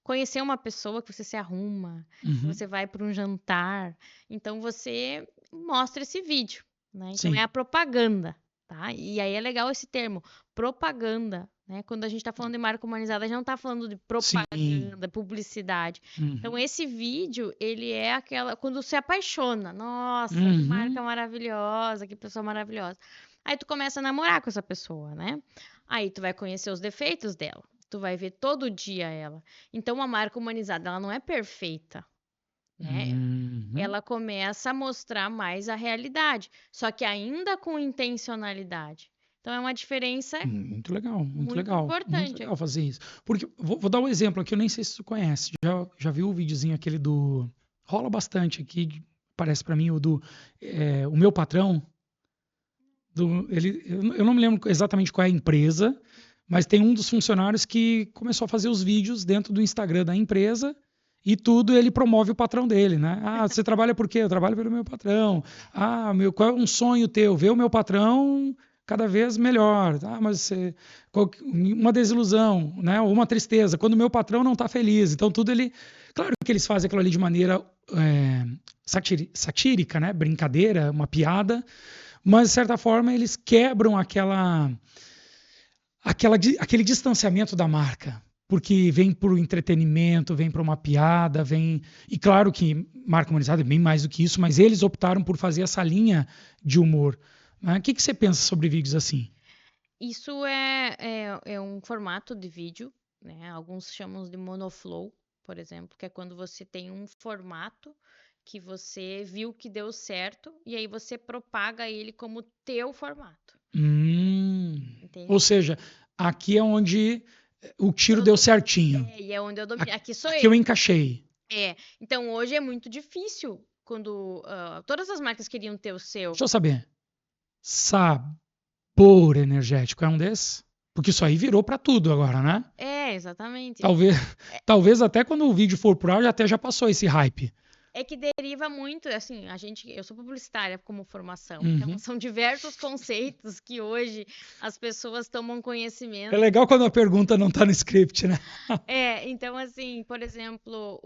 conhecer uma pessoa que você se arruma, você vai para um jantar. Então você mostra esse vídeo, né? Então é a propaganda. Tá? E aí é legal esse termo, propaganda, né? Quando a gente está falando de marca humanizada, a gente não está falando de propaganda, publicidade. Então, esse vídeo, ele é aquela... Quando você apaixona, nossa, que marca maravilhosa, que pessoa maravilhosa. Aí tu começa a namorar com essa pessoa, né? Aí tu vai conhecer os defeitos dela. Tu vai ver todo dia ela. Então, a marca humanizada, ela não é perfeita, né? Ela começa a mostrar mais a realidade, só que ainda com intencionalidade. Então, é uma diferença Muito legal, muito muito legal. Muito importante. legal fazer isso. Porque, vou dar um exemplo aqui, eu nem sei se tu conhece. Já viu o videozinho aquele do... Rola bastante aqui, parece pra mim, o meu patrão. Eu não me lembro exatamente qual é a empresa, mas tem um dos funcionários que começou a fazer os vídeos dentro do Instagram da empresa e tudo ele promove o patrão dele, né? Ah, você trabalha por quê? Eu trabalho pelo meu patrão. Ah, qual é um sonho teu? Ver o meu patrão cada vez melhor. Ah, mas uma desilusão, né? Ou uma tristeza, quando o meu patrão não está feliz. Então tudo ele... Claro que eles fazem aquilo ali de maneira satírica, né? Brincadeira, uma piada, mas de certa forma eles quebram aquele distanciamento da marca, porque vem para o entretenimento, vem para uma piada, vem... E claro que marca humanizada é bem mais do que isso, mas eles optaram por fazer essa linha de humor. Né? O que você pensa sobre vídeos assim? Isso é um formato de vídeo, né? Alguns chamam de monoflow, por exemplo, que é quando você tem um formato que você viu que deu certo e aí você propaga ele como teu formato. Ou Entende? seja, aqui é onde o tiro deu certinho. E é onde eu domino. Aqui sou Aqui eu eu. encaixei. Então hoje é muito difícil quando todas as marcas queriam ter o seu. Deixa eu saber. Sabor energético é um desses? Porque isso aí virou para tudo agora, né? Exatamente. Talvez até quando o vídeo for pro ar até já passou esse hype. É que deriva muito, assim, eu sou publicitária como formação, Uhum. então são diversos conceitos que hoje as pessoas tomam É conhecimento. legal quando a pergunta não tá no script, né? Então assim, por exemplo,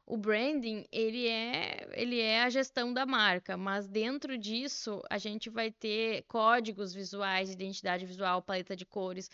o branding, ele é a gestão da marca, mas dentro disso a gente vai ter códigos visuais, identidade visual, paleta de cores,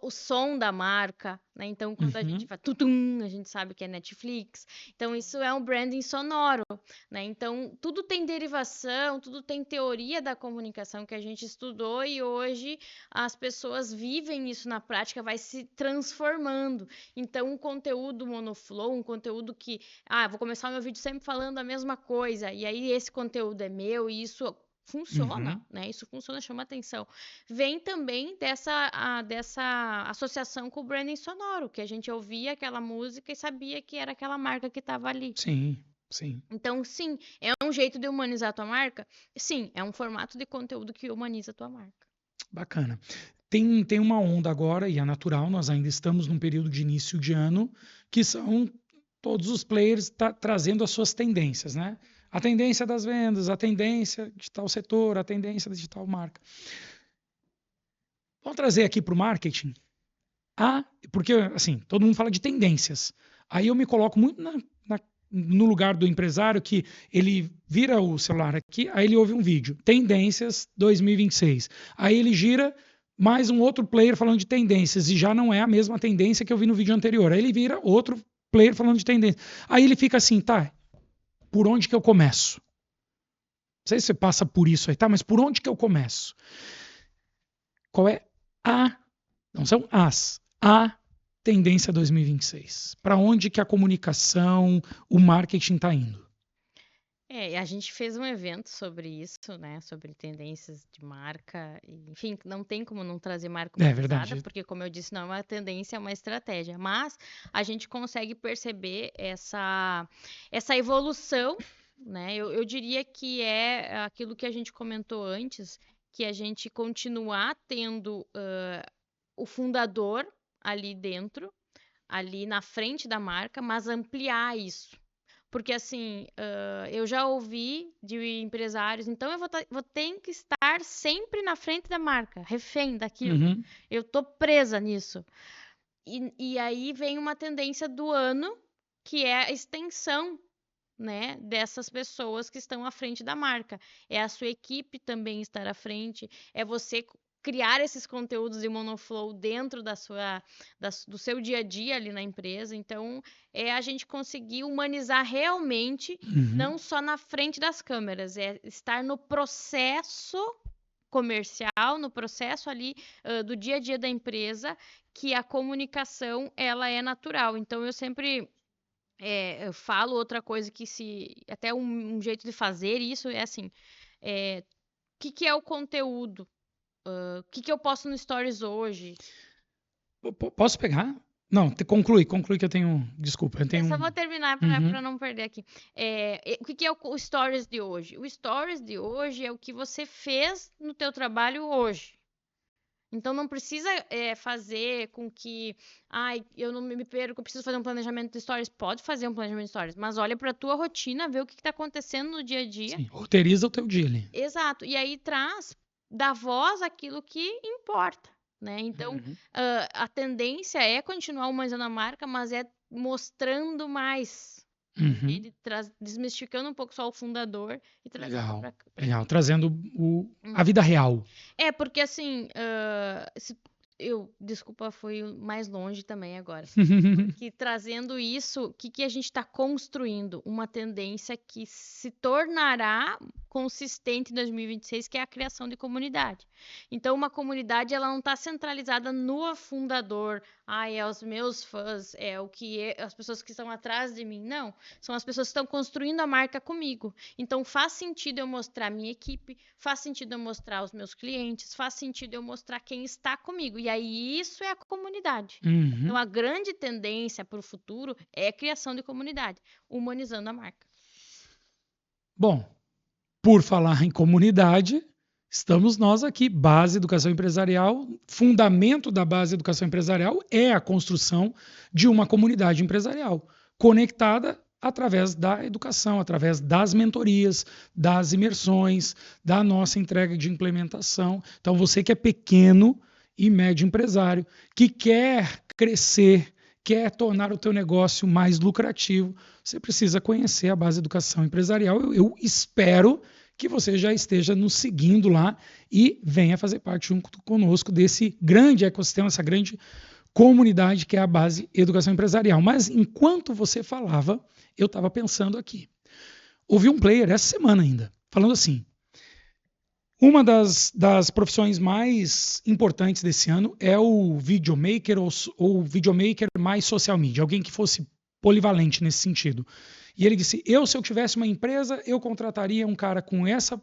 o som da marca, né? Então, quando a gente faz tutum, a gente sabe que é Netflix. Então, isso é um branding sonoro, né? Então, tudo tem derivação, tudo tem teoria da comunicação que a gente estudou e hoje as pessoas vivem isso na prática, vai se transformando. Então, um conteúdo monoflow, um conteúdo que, vou começar o meu vídeo sempre falando a mesma coisa, e aí esse conteúdo é meu, e isso funciona, né? Isso funciona, chama atenção. Vem também dessa associação com o branding sonoro, que a gente ouvia aquela música e sabia que era aquela marca que estava ali. Sim, sim. Então, sim, é um jeito de humanizar a tua marca? Sim, é um formato de conteúdo que humaniza a tua marca. Bacana. Tem uma onda agora, e é natural, nós ainda estamos num período de início de ano, que são todos os players trazendo as suas tendências, né? A tendência das vendas, a tendência de tal setor, a tendência de tal marca. Vamos trazer aqui para o marketing. Porque, assim, todo mundo fala de tendências. Aí eu me coloco muito no lugar do empresário que ele vira o celular aqui, aí ele ouve um vídeo, tendências 2026. Aí ele gira mais um outro player falando de tendências e já não é a mesma tendência que eu vi no vídeo anterior. Aí ele vira outro player falando de tendência. Aí ele fica assim, tá, por onde que eu começo? Não sei se você passa por isso aí, tá, mas por onde que eu começo? Qual é não são a tendência 2026? Para onde que a comunicação, o marketing está indo? A gente fez um evento sobre isso, né? Sobre tendências de marca. Enfim, não tem como não trazer marca humanizada, porque, como eu disse, não é uma tendência, é uma estratégia. Mas a gente consegue perceber essa evolução, né? Eu diria que é aquilo que a gente comentou antes, que a gente continuar tendo o fundador ali dentro, ali na frente da marca, mas ampliar isso. Porque, assim, eu já ouvi de empresários, então eu vou ter que estar sempre na frente da marca, refém daquilo. Eu tô presa nisso. E aí vem uma tendência do ano, que é a extensão, né, dessas pessoas que estão à frente da marca. É a sua equipe também estar à frente, é você criar esses conteúdos de monoflow dentro do seu dia a dia ali na empresa. Então, é a gente conseguir humanizar realmente, não só na frente das câmeras, é estar no processo comercial, no processo ali do dia a dia da empresa, que a comunicação ela é natural. Então eu sempre eu falo outra coisa que até um jeito de fazer isso é assim, o que é o conteúdo? O que eu posto no Stories hoje? Posso pegar? Não, conclui que eu tenho. Desculpa, eu tenho. Eu só vou terminar para não perder aqui. O que é o Stories de hoje? O Stories de hoje é o que você fez no teu trabalho hoje. Então não precisa fazer com que, eu não me perco, eu preciso fazer um planejamento de stories. Pode fazer um planejamento de stories, mas olha para a tua rotina, vê o que está acontecendo no dia a dia. Sim, roteiriza o teu dia ali. Exato. E aí dá voz àquilo que importa, né? Então a tendência é continuar humanizando a marca, mas é mostrando mais. Desmistificando um pouco só o fundador e trazendo pra... Legal, trazendo a vida real. Porque assim, desculpa, foi mais longe também agora. Que trazendo isso, o que a gente está construindo? Uma tendência que se tornará consistente em 2026, que é a criação de comunidade. Então, uma comunidade, ela não está centralizada no fundador. É os meus fãs, as pessoas que estão atrás de mim. Não, são as pessoas que estão construindo a marca comigo. Então, faz sentido eu mostrar a minha equipe, faz sentido eu mostrar os meus clientes, faz sentido eu mostrar quem está comigo. E aí, isso é a comunidade. Então, a grande tendência para o futuro é a criação de comunidade, humanizando a marca. Bom, por falar em comunidade, estamos nós aqui, Base Educação Empresarial. Fundamento da Base Educação Empresarial é a construção de uma comunidade empresarial conectada através da educação, através das mentorias, das imersões, da nossa entrega de implementação. Então, você que é pequeno e médio empresário, que quer crescer, quer tornar o teu negócio mais lucrativo, você precisa conhecer a Base Educação Empresarial. Eu espero que você já esteja nos seguindo lá e venha fazer parte junto conosco desse grande ecossistema, essa grande comunidade que é a Base Educação Empresarial. Mas enquanto você falava, eu estava pensando aqui. Ouvi um player essa semana ainda, falando assim, uma das profissões mais importantes desse ano é o videomaker ou videomaker mais social media, alguém que fosse polivalente nesse sentido. E ele disse, se eu tivesse uma empresa, eu contrataria um cara com essa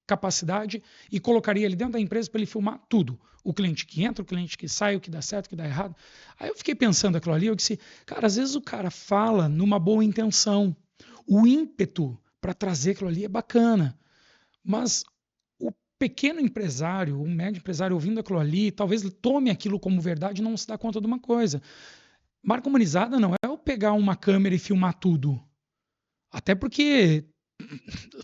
capacidade e colocaria ele dentro da empresa para ele filmar tudo. O cliente que entra, o cliente que sai, o que dá certo, o que dá errado. Aí eu fiquei pensando aquilo ali, eu disse, cara, às vezes o cara fala numa boa intenção. O ímpeto para trazer aquilo ali é bacana. Mas o pequeno empresário, o médio empresário ouvindo aquilo ali, talvez tome aquilo como verdade e não se dá conta de uma coisa. Marca humanizada não é eu pegar uma câmera e filmar tudo. Até porque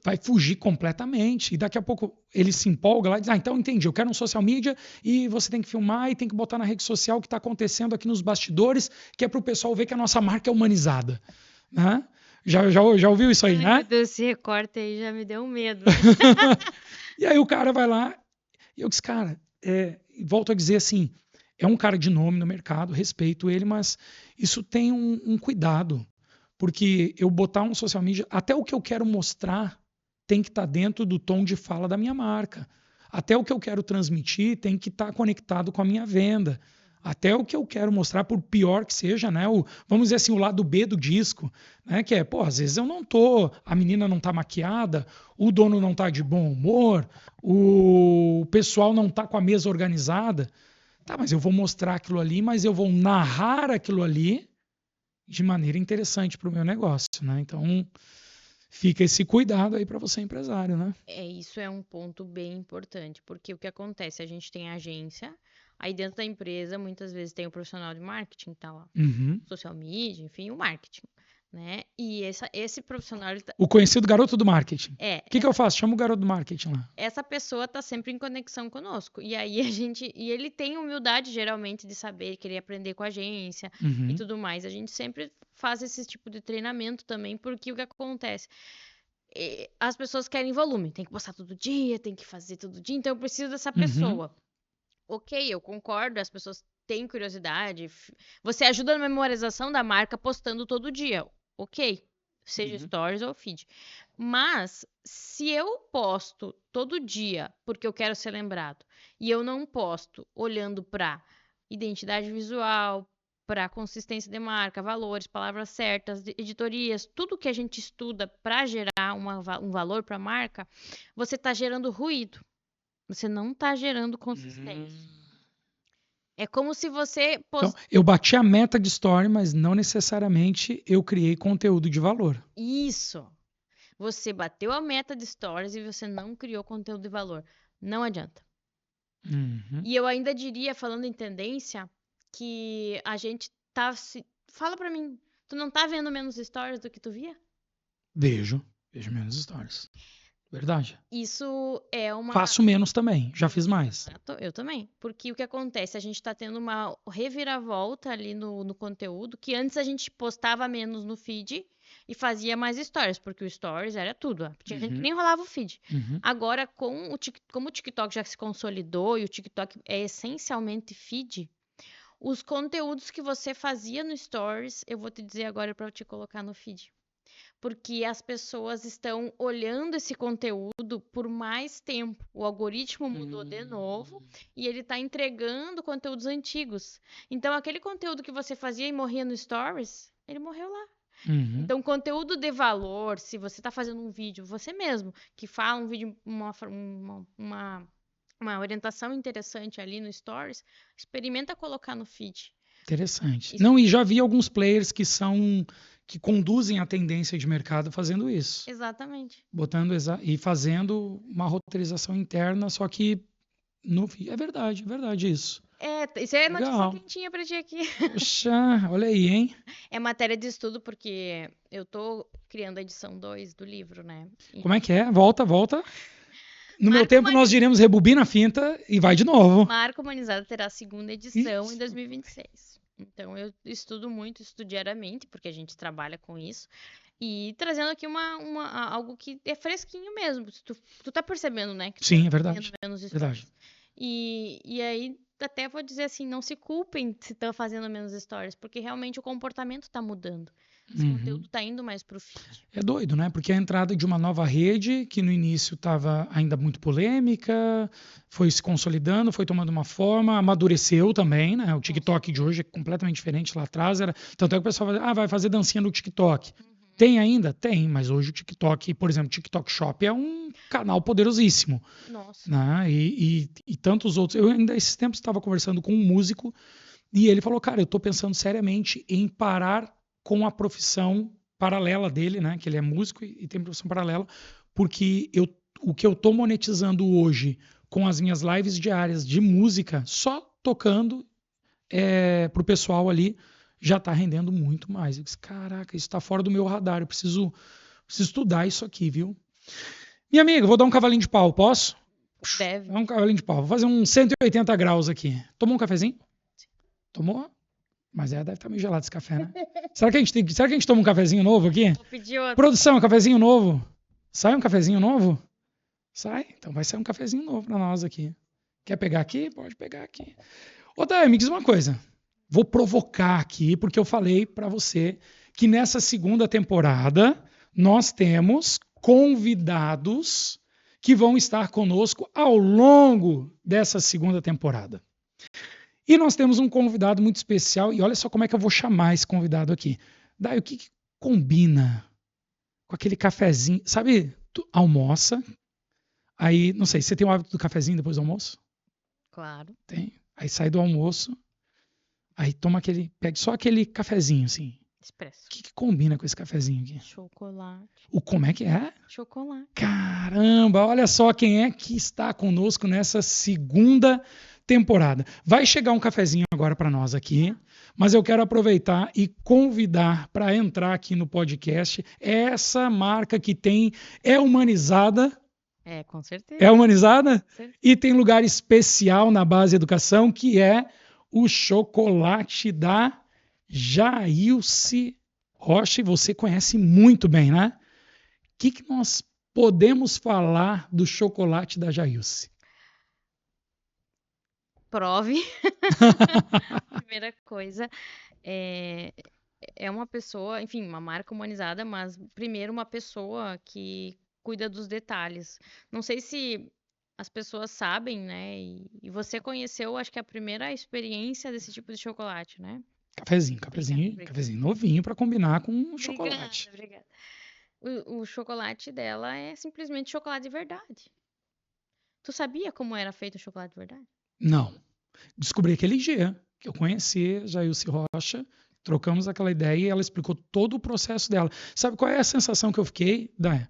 vai fugir completamente. E daqui a pouco ele se empolga lá e diz, então entendi, eu quero um social media e você tem que filmar e tem que botar na rede social o que está acontecendo aqui nos bastidores, que é para o pessoal ver que a nossa marca é humanizada. Né? Já ouviu isso aí, né? Esse recorte aí já me deu medo. E aí o cara vai lá e eu disse, cara, volto a dizer assim, é um cara de nome no mercado, respeito ele, mas isso tem um cuidado. Porque eu botar um social media, até o que eu quero mostrar tem que estar dentro do tom de fala da minha marca. Até o que eu quero transmitir tem que estar conectado com a minha venda. Até o que eu quero mostrar, por pior que seja, né? Vamos dizer assim, o lado B do disco, né? Que é, às vezes eu não tô, a menina não tá maquiada, o dono não tá de bom humor, o pessoal não tá com a mesa organizada. Tá, mas eu vou mostrar aquilo ali, mas eu vou narrar aquilo ali de maneira interessante para o meu negócio, né? Então, fica esse cuidado aí para você, empresário, né? Isso é um ponto bem importante, porque o que acontece? A gente tem agência, aí dentro da empresa, muitas vezes tem o profissional de marketing, tá lá, social media, enfim, o marketing, né? E esse profissional... O conhecido garoto do marketing. O que eu faço? Chama o garoto do marketing lá. Essa pessoa tá sempre em conexão conosco. E aí e ele tem humildade, geralmente, de saber, querer aprender com a agência e tudo mais. A gente sempre faz esse tipo de treinamento também, porque o que acontece? As pessoas querem volume, tem que postar todo dia, tem que fazer todo dia, então eu preciso dessa pessoa. Ok, eu concordo, as pessoas têm curiosidade. Você ajuda na memorização da marca postando todo dia. Ok. seja stories ou feed. Mas se eu posto todo dia porque eu quero ser lembrado e eu não posto olhando para identidade visual, para consistência de marca, valores, palavras certas, editorias, tudo que a gente estuda para gerar um valor para a marca, você está gerando ruído. Você não está gerando consistência. É como se você Então, eu bati a meta de story, mas não necessariamente eu criei conteúdo de valor. Isso. Você bateu a meta de stories e você não criou conteúdo de valor. Não adianta. E eu ainda diria, falando em tendência, que a gente tá se... Fala pra mim, tu não tá vendo menos stories do que tu via? Vejo menos stories. Verdade. Isso é uma... Faço menos também, já fiz mais. Eu também. Porque o que acontece? A gente tá tendo uma reviravolta ali no conteúdo, que antes a gente postava menos no feed e fazia mais stories, porque o stories era tudo. Tinha gente que nem rolava o feed. Agora, como o TikTok já se consolidou e o TikTok é essencialmente feed, os conteúdos que você fazia no stories, eu vou te dizer agora para te colocar no feed. Porque as pessoas estão olhando esse conteúdo por mais tempo. O algoritmo mudou de novo e ele está entregando conteúdos antigos. Então, aquele conteúdo que você fazia e morria no Stories, ele morreu lá. Então, conteúdo de valor, se você está fazendo um vídeo, você mesmo, que fala um vídeo, uma orientação interessante ali no Stories, experimenta colocar no feed. Interessante. Não, e já vi alguns players que conduzem a tendência de mercado fazendo isso. Exatamente. Botando e fazendo uma roteirização interna, só que no é verdade isso. Isso é notícia quentinha pra ti aqui. Poxa, olha aí, hein? É matéria de estudo porque eu tô criando a edição 2 do livro, né? Como é que é? Volta. No meu tempo, nós diremos rebobina a finta e vai de novo. Marca Humanizada terá a segunda edição em 2026. Então, eu estudo diariamente, porque a gente trabalha com isso. E trazendo aqui algo que é fresquinho mesmo. Tu tá percebendo, né? Que sim, é verdade. Verdade. E aí, até vou dizer assim, não se culpem se estão fazendo menos stories, porque realmente o comportamento está mudando. Esse conteúdo está indo mais para o feed. É doido, né? Porque a entrada de uma nova rede, que no início estava ainda muito polêmica, foi se consolidando, foi tomando uma forma, amadureceu também, né? O TikTok de hoje é completamente diferente lá atrás. Tanto é que o pessoal vai fazer dancinha no TikTok. Tem ainda? Tem, mas hoje o TikTok, por exemplo, o TikTok Shop é um canal poderosíssimo. Nossa. Né? E tantos outros. Eu ainda esses tempos estava conversando com um músico e ele falou, cara, eu estou pensando seriamente em parar com a profissão paralela dele, né? Que ele é músico e tem profissão paralela, porque o que eu estou monetizando hoje com as minhas lives diárias de música, só tocando para o pessoal ali, já está rendendo muito mais. Eu disse, caraca, isso está fora do meu radar, eu preciso estudar isso aqui, viu? Minha amiga, vou dar um cavalinho de pau, posso? Deve. Um cavalinho de pau. Vou fazer uns 180 graus aqui. Tomou um cafezinho? Tomou? Mas deve estar meio gelado esse café, né? Será que a gente toma um cafezinho novo aqui? Vou pedir outro. Produção, um cafezinho novo. Sai um cafezinho novo? Sai? Então vai sair um cafezinho novo para nós aqui. Quer pegar aqui? Pode pegar aqui. Ô, Day, me diz uma coisa. Vou provocar aqui, porque eu falei para você que nessa segunda temporada nós temos convidados que vão estar conosco ao longo dessa segunda temporada. E nós temos um convidado muito especial, e olha só como é que eu vou chamar esse convidado aqui. Daí, o que combina com aquele cafezinho? Sabe, tu almoça, aí, não sei, você tem o hábito do cafezinho depois do almoço? Claro. Tem. Aí sai do almoço, aí pega só aquele cafezinho, assim. Expresso. O que combina com esse cafezinho aqui? Chocolate. Como é que é? Chocolate. Caramba, olha só quem é que está conosco nessa segunda temporada. Vai chegar um cafezinho agora para nós aqui, mas eu quero aproveitar e convidar para entrar aqui no podcast essa marca que é humanizada. Com certeza. É humanizada? Sim. E tem lugar especial na Base Educação, que é o chocolate da Jailce Rocha, e você conhece muito bem, né? O que nós podemos falar do chocolate da Jailce? Prove. Primeira coisa, é uma pessoa, enfim, uma marca humanizada, mas primeiro uma pessoa que cuida dos detalhes. Não sei se as pessoas sabem, né? E você conheceu, acho que a primeira experiência desse tipo de chocolate, né? Cafezinho, Obrigada, cafezinho, obrigada. cafezinho novinho para combinar com o Obrigada, chocolate. obrigada. O chocolate dela é simplesmente chocolate de verdade. Tu sabia como era feito o chocolate de verdade? Não. Descobri aquele dia que eu conheci Jailce Rocha, trocamos aquela ideia e ela explicou todo o processo dela. Sabe qual é a sensação que eu fiquei, Daya?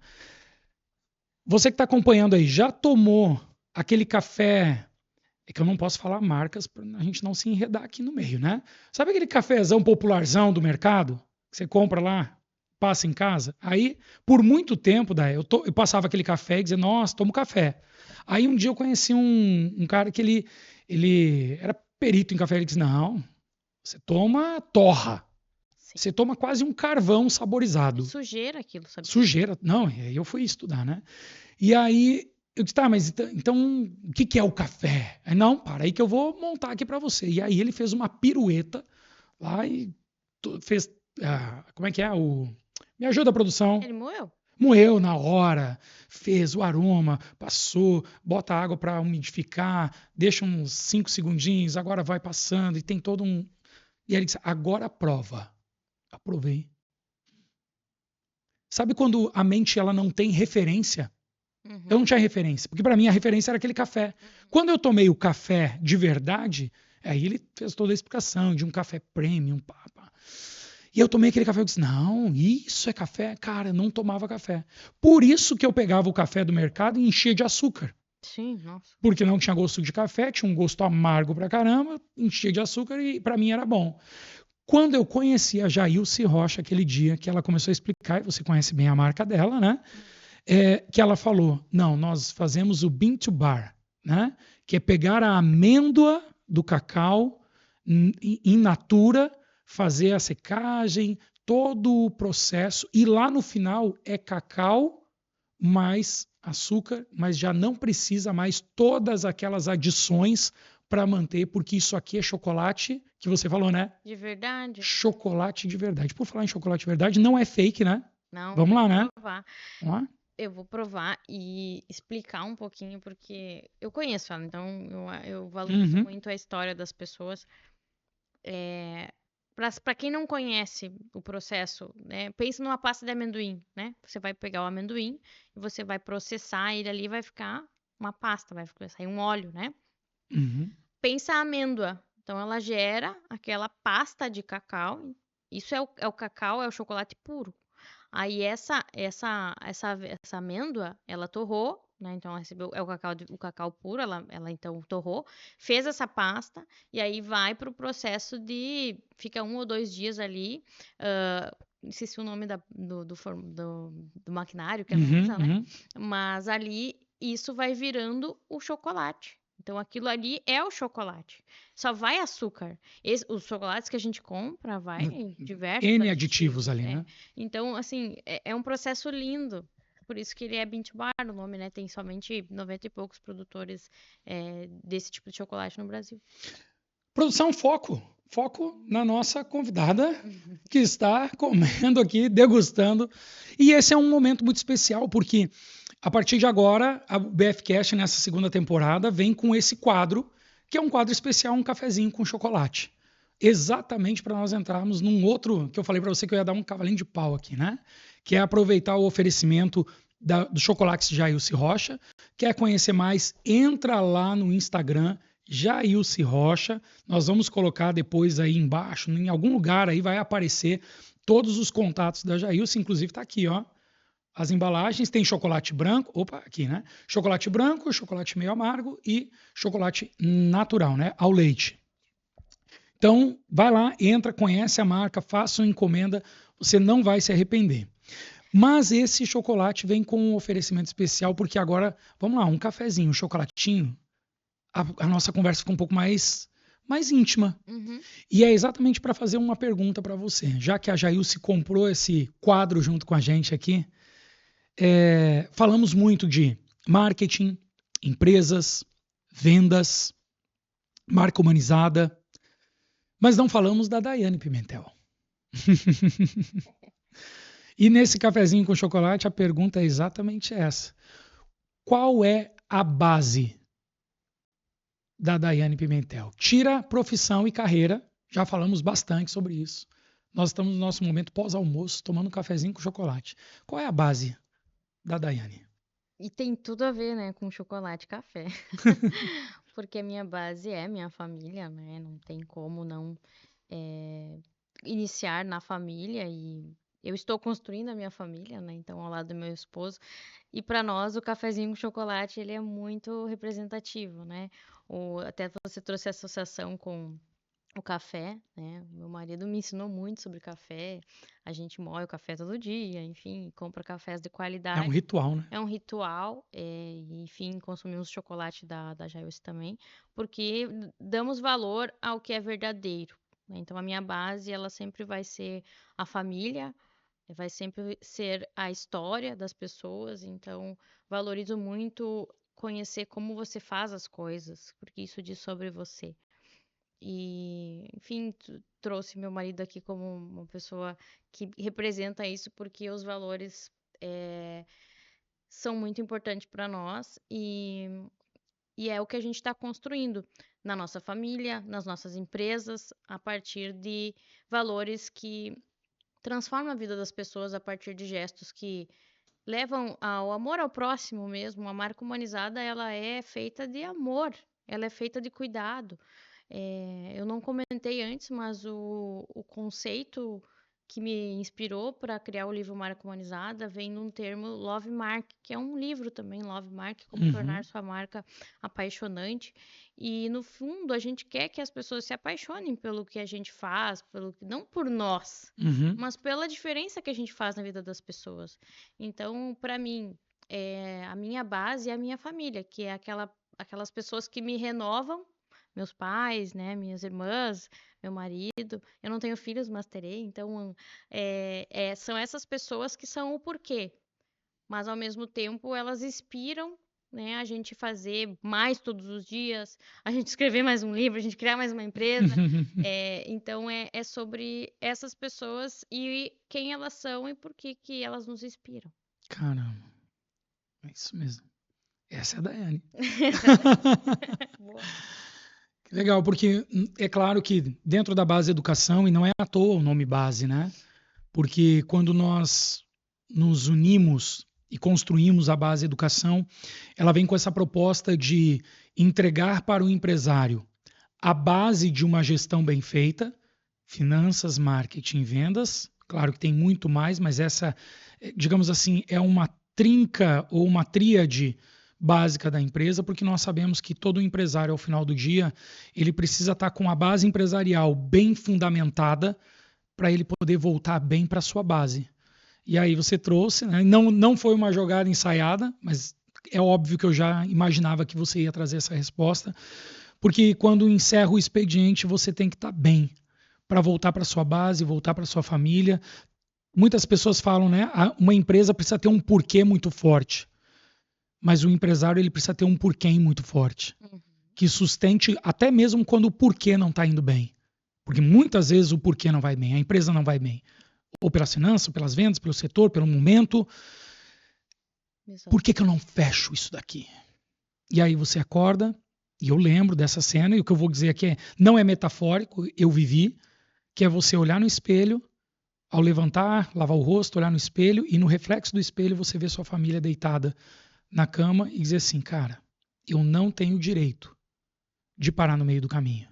Você que está acompanhando aí, já tomou aquele café? É que eu não posso falar marcas para a gente não se enredar aqui no meio, né? Sabe aquele cafezão popularzão do mercado? Que você compra lá, passa em casa? Aí, por muito tempo, Daya, eu passava aquele café e dizia, nossa, tomo café. Aí um dia eu conheci um cara que ele era perito em café. Ele disse, não, você toma torra. Sim. Você toma quase um carvão É saborizado. sujeira aquilo, sabe? Sujeira. Não, e aí eu fui estudar, né? E aí eu disse, tá, mas então o que é o café? Aí, não, para aí que eu vou montar aqui para você. E aí ele fez uma pirueta lá e fez, como é que é? Me ajuda a produção. Ele moeu? Moeu na hora, fez o aroma, passou, bota água para umidificar, deixa uns 5 segundinhos, agora vai passando e tem todo um... E aí ele disse, agora prova. Aprovei. Sabe quando a mente ela não tem referência? Eu não tinha referência, porque para mim a referência era aquele café. Quando eu tomei o café de verdade, aí ele fez toda a explicação de um café premium, pá. E eu tomei aquele café e disse, não, isso é café? Cara, eu não tomava café. Por isso que eu pegava o café do mercado e enchia de açúcar. Sim, nossa. Porque não tinha gosto de café, tinha um gosto amargo pra caramba, enchia de açúcar e para mim era bom. Quando eu conheci a Jailce Rocha aquele dia que ela começou a explicar, e você conhece bem a marca dela, né? Que ela falou, não, nós fazemos o bean to bar, né? Que é pegar a amêndoa do cacau in natura, fazer a secagem, todo o processo, e lá no final é cacau mais açúcar, mas já não precisa mais todas aquelas adições para manter, porque isso aqui é chocolate, que você falou, né? De verdade? Chocolate de verdade. Por falar em chocolate de verdade, não é fake, né? Não, Vamos lá, né? provar. Vamos lá? Eu vou provar e explicar um pouquinho, porque eu conheço ela, então eu valorizo Uhum. muito a história das pessoas. Para quem não conhece o processo, né, pense numa pasta de amendoim, né? Você vai pegar o amendoim e você vai processar ele ali, vai ficar uma pasta, vai sair um óleo, né? Uhum. Pensa a amêndoa. Então ela gera aquela pasta de cacau. Isso é o cacau, é o chocolate puro. Aí essa amêndoa, ela torrou, né? Então ela recebeu o cacau puro, ela então torrou, fez essa pasta e aí vai para o processo de fica 1 ou 2 dias ali. Esqueci o nome do maquinário que ela usa, né? Uhum. Mas ali isso vai virando o chocolate. Então aquilo ali é o chocolate. Só vai açúcar. Os chocolates que a gente compra, vai diversos N aditivos aditivos. ali, né? Então, assim, é um processo lindo. Por isso que ele é Bean to Bar, o nome, né? Tem somente 90 e poucos produtores desse tipo de chocolate no Brasil. Produção foco. Foco na nossa convidada que está comendo aqui, degustando. E esse é um momento muito especial, porque a partir de agora, a BFcast, nessa segunda temporada, vem com esse quadro, que é um quadro especial, um cafezinho com chocolate. Exatamente para nós entrarmos num outro, que eu falei para você que eu ia dar um cavalinho de pau aqui, né? Que é aproveitar o oferecimento do chocolate Jailce Rocha. Quer conhecer mais? Entra lá no Instagram, Jailce Rocha. Nós vamos colocar depois aí embaixo, em algum lugar aí vai aparecer todos os contatos da Jailce, inclusive está aqui, ó. As embalagens tem chocolate branco, opa, aqui, né? Chocolate branco, chocolate meio amargo e chocolate natural, né? Ao leite. Então, vai lá, entra, conhece a marca, faça uma encomenda, você não vai se arrepender. Mas esse chocolate vem com um oferecimento especial, porque agora, vamos lá, um cafezinho, um chocolatinho, a nossa conversa fica um pouco mais íntima. Uhum. E é exatamente para fazer uma pergunta para você. Já que a Jailce comprou esse quadro junto com a gente aqui, falamos muito de marketing, empresas, vendas, marca humanizada, mas não falamos da Daiane Pimentel. E nesse cafezinho com chocolate, a pergunta é exatamente essa. Qual é a base da Daiane Pimentel? Tira profissão e carreira, já falamos bastante sobre isso. Nós estamos no nosso momento pós-almoço, tomando um cafezinho com chocolate. Qual é a base da Daiane? E tem tudo a ver, né, com chocolate e café. Porque a minha base é minha família, né? Não tem como não iniciar na família e eu estou construindo a minha família, né? Então, ao lado do meu esposo. E para nós, o cafezinho com chocolate, ele é muito representativo, né? Até você trouxe a associação com o café, né? Meu marido me ensinou muito sobre café. A gente moe o café todo dia, enfim, compra cafés de É um qualidade. ritual, né? É um ritual, enfim, consumimos chocolate da Jailson também, porque damos valor ao que é verdadeiro, né? Então, a minha base, ela sempre vai ser a família, vai sempre ser a história das pessoas. Então, valorizo muito conhecer como você faz as coisas, porque isso diz sobre você. E, enfim, trouxe meu marido aqui como uma pessoa que representa isso, porque os valores são muito importantes para nós e é o que a gente está construindo na nossa família, nas nossas empresas, a partir de valores que transformam a vida das pessoas, a partir de gestos que levam ao amor ao próximo mesmo. A marca humanizada, ela é feita de amor, ela é feita de cuidado. Eu não comentei antes, mas o conceito que me inspirou para criar o livro Marca Humanizada vem de um termo Love Mark, que é um livro também, Love Mark, como tornar sua marca apaixonante. E no fundo, a gente quer que as pessoas se apaixonem pelo que a gente faz, não por nós, mas pela diferença que a gente faz na vida das pessoas. Então, para mim, a minha base é a minha família, que é aquelas pessoas que me renovam, meus pais, né, minhas irmãs, meu marido. Eu não tenho filhos, mas terei. Então, são essas pessoas que são o porquê. Mas, ao mesmo tempo, elas inspiram, né, a gente fazer mais todos os dias, a gente escrever mais um livro, a gente criar mais uma empresa. Então, é sobre essas pessoas e quem elas são e por que elas nos inspiram. Caramba, é isso mesmo. Essa é a Daiane. Boa. Legal, porque é claro que dentro da base educação, e não é à toa o nome base, né? Porque quando nós nos unimos e construímos a base educação, ela vem com essa proposta de entregar para o empresário a base de uma gestão bem feita, finanças, marketing, vendas. Claro que tem muito mais, mas essa, digamos assim, é uma trinca ou uma tríade básica da empresa, porque nós sabemos que todo empresário, ao final do dia, ele precisa estar com a base empresarial bem fundamentada para ele poder voltar bem para a sua base. E aí você trouxe, né? Não foi uma jogada ensaiada, mas é óbvio que eu já imaginava que você ia trazer essa resposta, porque quando encerra o expediente, você tem que estar bem para voltar para sua base, voltar para sua família. Muitas pessoas falam, né? Uma empresa precisa ter um porquê muito forte. Mas o empresário ele precisa ter um porquê muito forte, que sustente até mesmo quando o porquê não está indo bem. Porque muitas vezes o porquê não vai bem, a empresa não vai bem. Ou pelas finanças, ou pelas vendas, pelo setor, pelo momento. Exato. Por que eu não fecho isso daqui? E aí você acorda, e eu lembro dessa cena, e o que eu vou dizer aqui não é metafórico, eu vivi, que é você olhar no espelho, ao levantar, lavar o rosto, olhar no espelho, e no reflexo do espelho você vê sua família deitada na cama e dizer assim, cara, eu não tenho direito de parar no meio do caminho.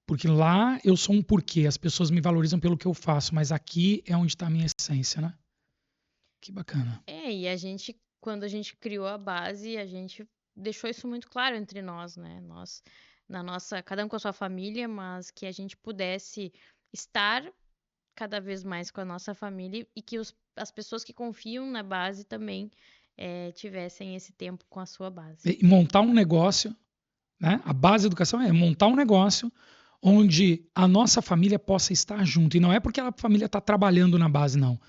Porque lá eu sou um porquê, as pessoas me valorizam pelo que eu faço, mas aqui é onde está a minha essência, né? Que bacana. E quando a gente criou a base, a gente deixou isso muito claro entre nós, né? Nós, cada um com a sua família, mas que a gente pudesse estar cada vez mais com a nossa família e que as pessoas que confiam na base também tivessem esse tempo com a sua base. E montar um negócio, né? A base da educação é montar um negócio onde a nossa família possa estar junto. E não é porque a família está trabalhando na base, não.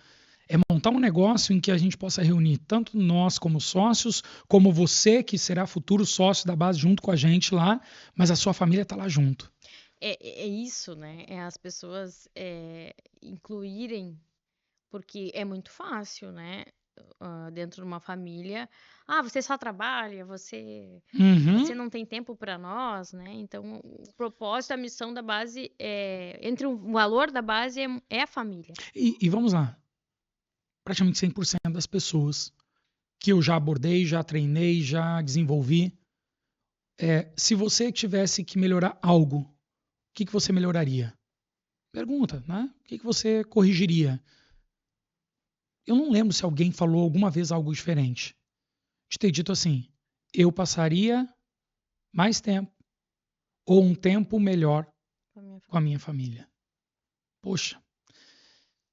É montar um negócio em que a gente possa reunir tanto nós como sócios, como você que será futuro sócio da base junto com a gente lá, mas a sua família está lá junto. é isso, né? É as pessoas incluírem, porque é muito fácil, né? Dentro de uma família, você só trabalha, você Uhum. não tem tempo para nós, né? Então, o propósito, a missão da base entre o valor da base é a família. E vamos lá. Praticamente 100% das pessoas que eu já abordei, já treinei, já desenvolvi, se você tivesse que melhorar algo, o que você melhoraria? Pergunta, né? O que você corrigiria? Eu não lembro se alguém falou alguma vez algo diferente. De ter dito assim, eu passaria mais tempo ou um tempo melhor com a minha família. Poxa,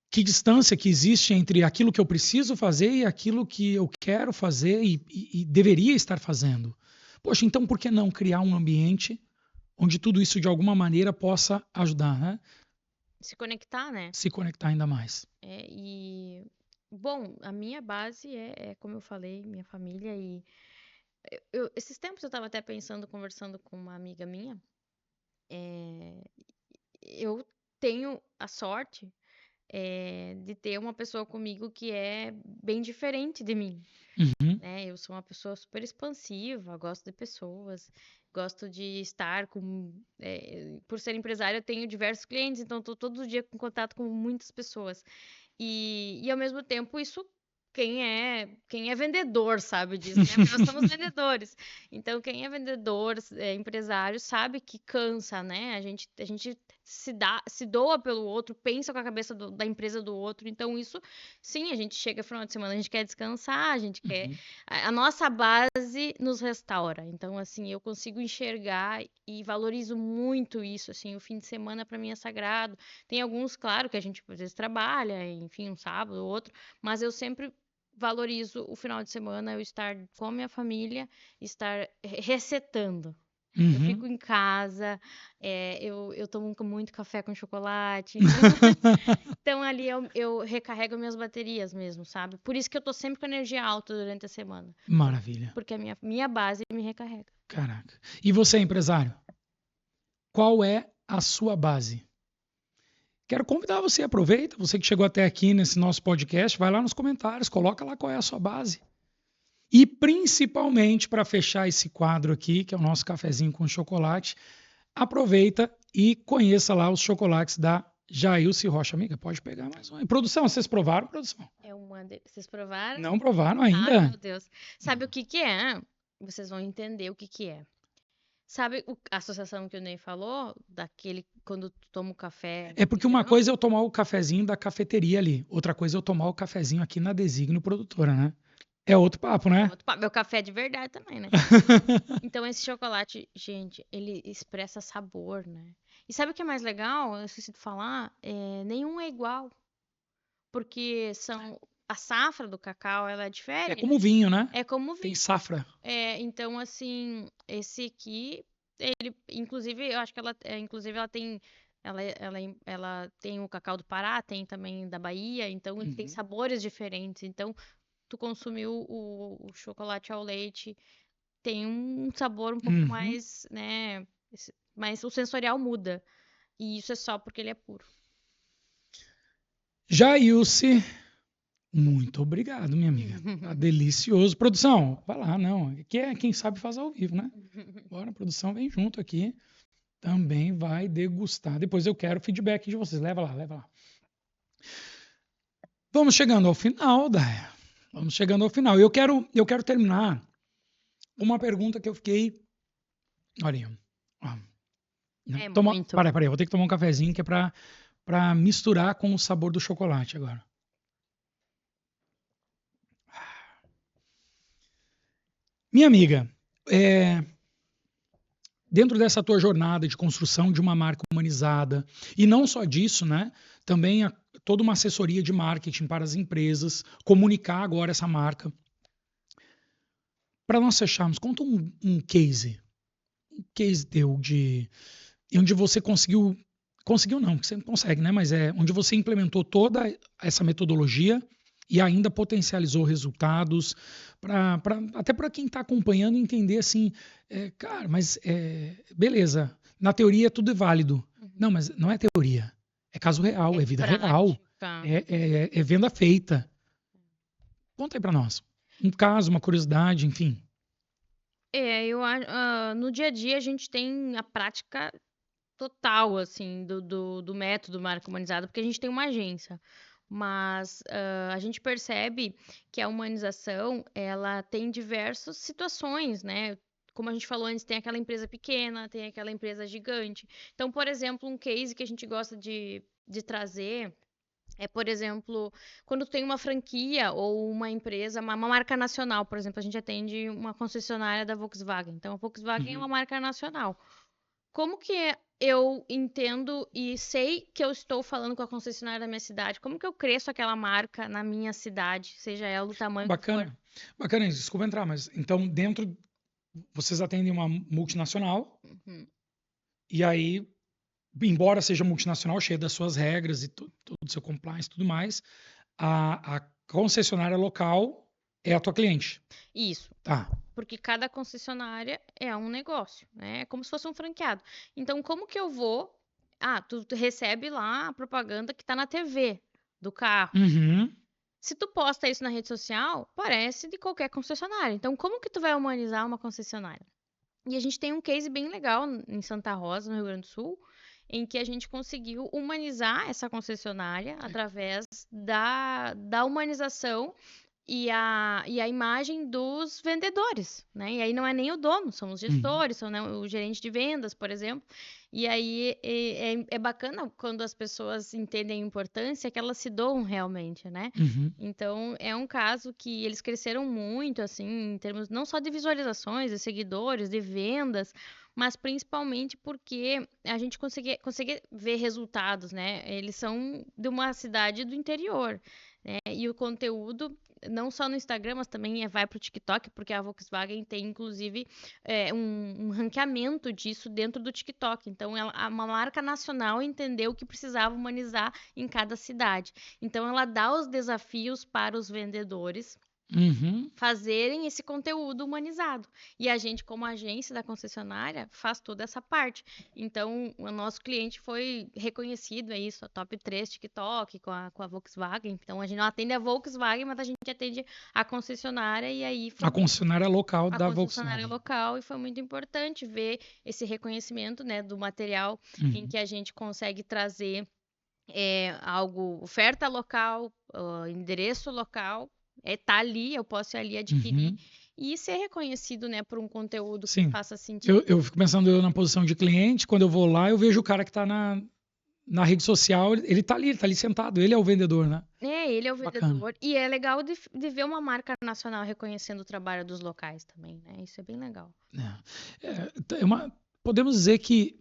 que distância que existe entre aquilo que eu preciso fazer e aquilo que eu quero fazer e deveria estar fazendo. Poxa, então por que não criar um ambiente onde tudo isso de alguma maneira possa ajudar, né? Se conectar, né? Se conectar ainda mais. Bom, a minha base como eu falei, minha família. E esses tempos eu estava até pensando, conversando com uma amiga minha, eu tenho a sorte de ter uma pessoa comigo que é bem diferente de mim. Uhum. Né? Eu sou uma pessoa super expansiva, gosto de pessoas, gosto de estar com. Por ser empresária, eu tenho diversos clientes, então estou todo dia em contato com muitas pessoas. E ao mesmo tempo, isso. Quem é vendedor sabe disso, né? Porque nós somos vendedores. Então, quem é vendedor, empresário, sabe que cansa, né? A gente se doa pelo outro, pensa com a cabeça da empresa do outro. Então, isso, sim, a gente chega no final de semana, a gente quer descansar, a gente quer. A nossa base nos restaura. Então, assim, eu consigo enxergar e valorizo muito isso. Assim, o fim de semana para mim é sagrado. Tem alguns, claro, que a gente às vezes trabalha, enfim, um sábado ou outro, mas eu sempre valorizo o final de semana, eu estar com a minha família, estar resetando. Eu fico em casa, eu tomo muito café com chocolate. Então ali eu recarrego minhas baterias mesmo, sabe? Por isso que eu tô sempre com energia alta durante a semana. Maravilha. Porque a minha base me recarrega. Caraca. E você, empresário? Qual é a sua base? Quero convidar você, aproveita, você que chegou até aqui nesse nosso podcast, vai lá nos comentários, coloca lá qual é a sua base. E principalmente para fechar esse quadro aqui, que é o nosso cafezinho com chocolate, aproveita e conheça lá os chocolates da Jailce Rocha. Amiga, pode pegar mais um. Produção, vocês provaram, produção? Vocês provaram? Não provaram ainda? Ai, meu Deus. Sabe o que é? Vocês vão entender o que é. Sabe a associação que o Ney falou? Daquele quando tu toma o café. É porque uma coisa é eu tomar o cafezinho da cafeteria ali, outra coisa é eu tomar o cafezinho aqui na Designo Produtora, né? É outro papo, né? Meu café é de verdade também, né? Então, esse chocolate, gente, ele expressa sabor, né? E sabe o que é mais legal? Eu esqueci de falar. Nenhum é igual. Porque a safra do cacau, ela é diferente. É como vinho, né? É como vinho. Tem safra. Então, assim, esse aqui, ele, inclusive, eu acho que inclusive, ela tem. Ela tem o cacau do Pará, tem também da Bahia, então tem sabores diferentes. Então, tu consumiu o chocolate ao leite, tem um sabor um pouco mais, né? Mas o sensorial muda. E isso é só porque ele é puro. Jailce, muito obrigado, minha amiga. Tá delicioso. Produção, vai lá, não. Aqui é quem sabe faz ao vivo, né? Bora, produção, vem junto aqui. Também vai degustar. Depois eu quero feedback de vocês. Leva lá, leva lá. Vamos chegando ao final, Daia. Vamos chegando ao final. Eu quero terminar uma pergunta que eu fiquei. Olha aí. Muito. Peraí, eu vou ter que tomar um cafezinho que é para misturar com o sabor do chocolate agora. Minha amiga, dentro dessa tua jornada de construção de uma marca humanizada, e não só disso, né? Também toda uma assessoria de marketing para as empresas, comunicar agora essa marca. Para nós fecharmos, conta um case teu onde você conseguiu não, porque você não consegue, né? Mas onde você implementou toda essa metodologia e ainda potencializou resultados, até para quem está acompanhando entender assim, cara, mas beleza, na teoria tudo é válido. Não, mas não é teoria. É caso real, é vida real. É venda feita. Conta aí pra nós. Um caso, uma curiosidade, enfim. No dia a dia a gente tem a prática total, assim, do método marca humanizada, porque a gente tem uma agência. Mas a gente percebe que a humanização, ela tem diversas situações, né? Como a gente falou antes, tem aquela empresa pequena, tem aquela empresa gigante. Então, por exemplo, um case que a gente gosta de trazer é, por exemplo, quando tem uma franquia ou uma empresa, uma marca nacional, por exemplo, a gente atende uma concessionária da Volkswagen. Então, a Volkswagen é uma marca nacional. Como que eu entendo e sei que eu estou falando com a concessionária da minha cidade? Como que eu cresço aquela marca na minha cidade, seja ela do tamanho que for? Bacana, desculpa entrar, mas então vocês atendem uma multinacional e aí, embora seja multinacional, cheia das suas regras e todo o seu compliance e tudo mais, a concessionária local é a tua cliente. Isso. Tá. Porque cada concessionária é um negócio, né? É como se fosse um franqueado. Então, como que eu vou... tu recebe lá a propaganda que tá na TV do carro. Se tu posta isso na rede social, parece de qualquer concessionária. Então, como que tu vai humanizar uma concessionária? E a gente tem um case bem legal em Santa Rosa, no Rio Grande do Sul, em que a gente conseguiu humanizar essa concessionária através da humanização e a imagem dos vendedores, né? E aí não é nem o dono, são os gestores, são, né, o gerente de vendas, por exemplo. E aí é bacana quando as pessoas entendem a importância que elas se doam realmente, né? Então, é um caso que eles cresceram muito, assim, em termos não só de visualizações, de seguidores, de vendas, mas principalmente porque a gente consegue ver resultados, né? Eles são de uma cidade do interior, né? E o conteúdo não só no Instagram, mas também vai para o TikTok, porque a Volkswagen tem, inclusive, um ranqueamento disso dentro do TikTok. Então, uma marca nacional entendeu que precisava humanizar em cada cidade. Então, ela dá os desafios para os vendedores fazerem esse conteúdo humanizado. E a gente, como agência da concessionária, faz toda essa parte. Então, o nosso cliente foi reconhecido, é isso, a top 3 TikTok com a Volkswagen. Então, a gente não atende a Volkswagen, mas a gente atende a concessionária e aí... A concessionária local da Volkswagen. A concessionária local, e foi muito importante ver esse reconhecimento, né, do material em que a gente consegue trazer oferta local, endereço local, tá ali, eu posso ir ali adquirir e ser reconhecido, né, por um conteúdo que faça sentido. Eu fico pensando na posição de cliente, quando eu vou lá, eu vejo o cara que está na rede social, ele tá ali sentado, ele é o vendedor, né? Ele é o vendedor. E é legal de ver uma marca nacional reconhecendo o trabalho dos locais também, né? Isso é bem legal. Podemos dizer que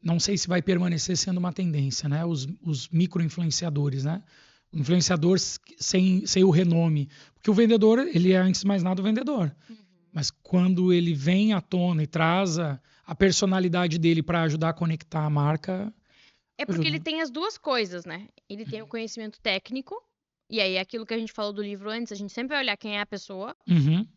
não sei se vai permanecer sendo uma tendência, né? Os micro-influenciadores, né? Influenciadores sem o renome. Porque o vendedor, ele é, antes de mais nada, o vendedor. Mas quando ele vem à tona e traz a personalidade dele para ajudar a conectar a marca... É porque ele tem as duas coisas, né? Ele tem o conhecimento técnico, e aí aquilo que a gente falou do livro antes, a gente sempre vai olhar quem é a pessoa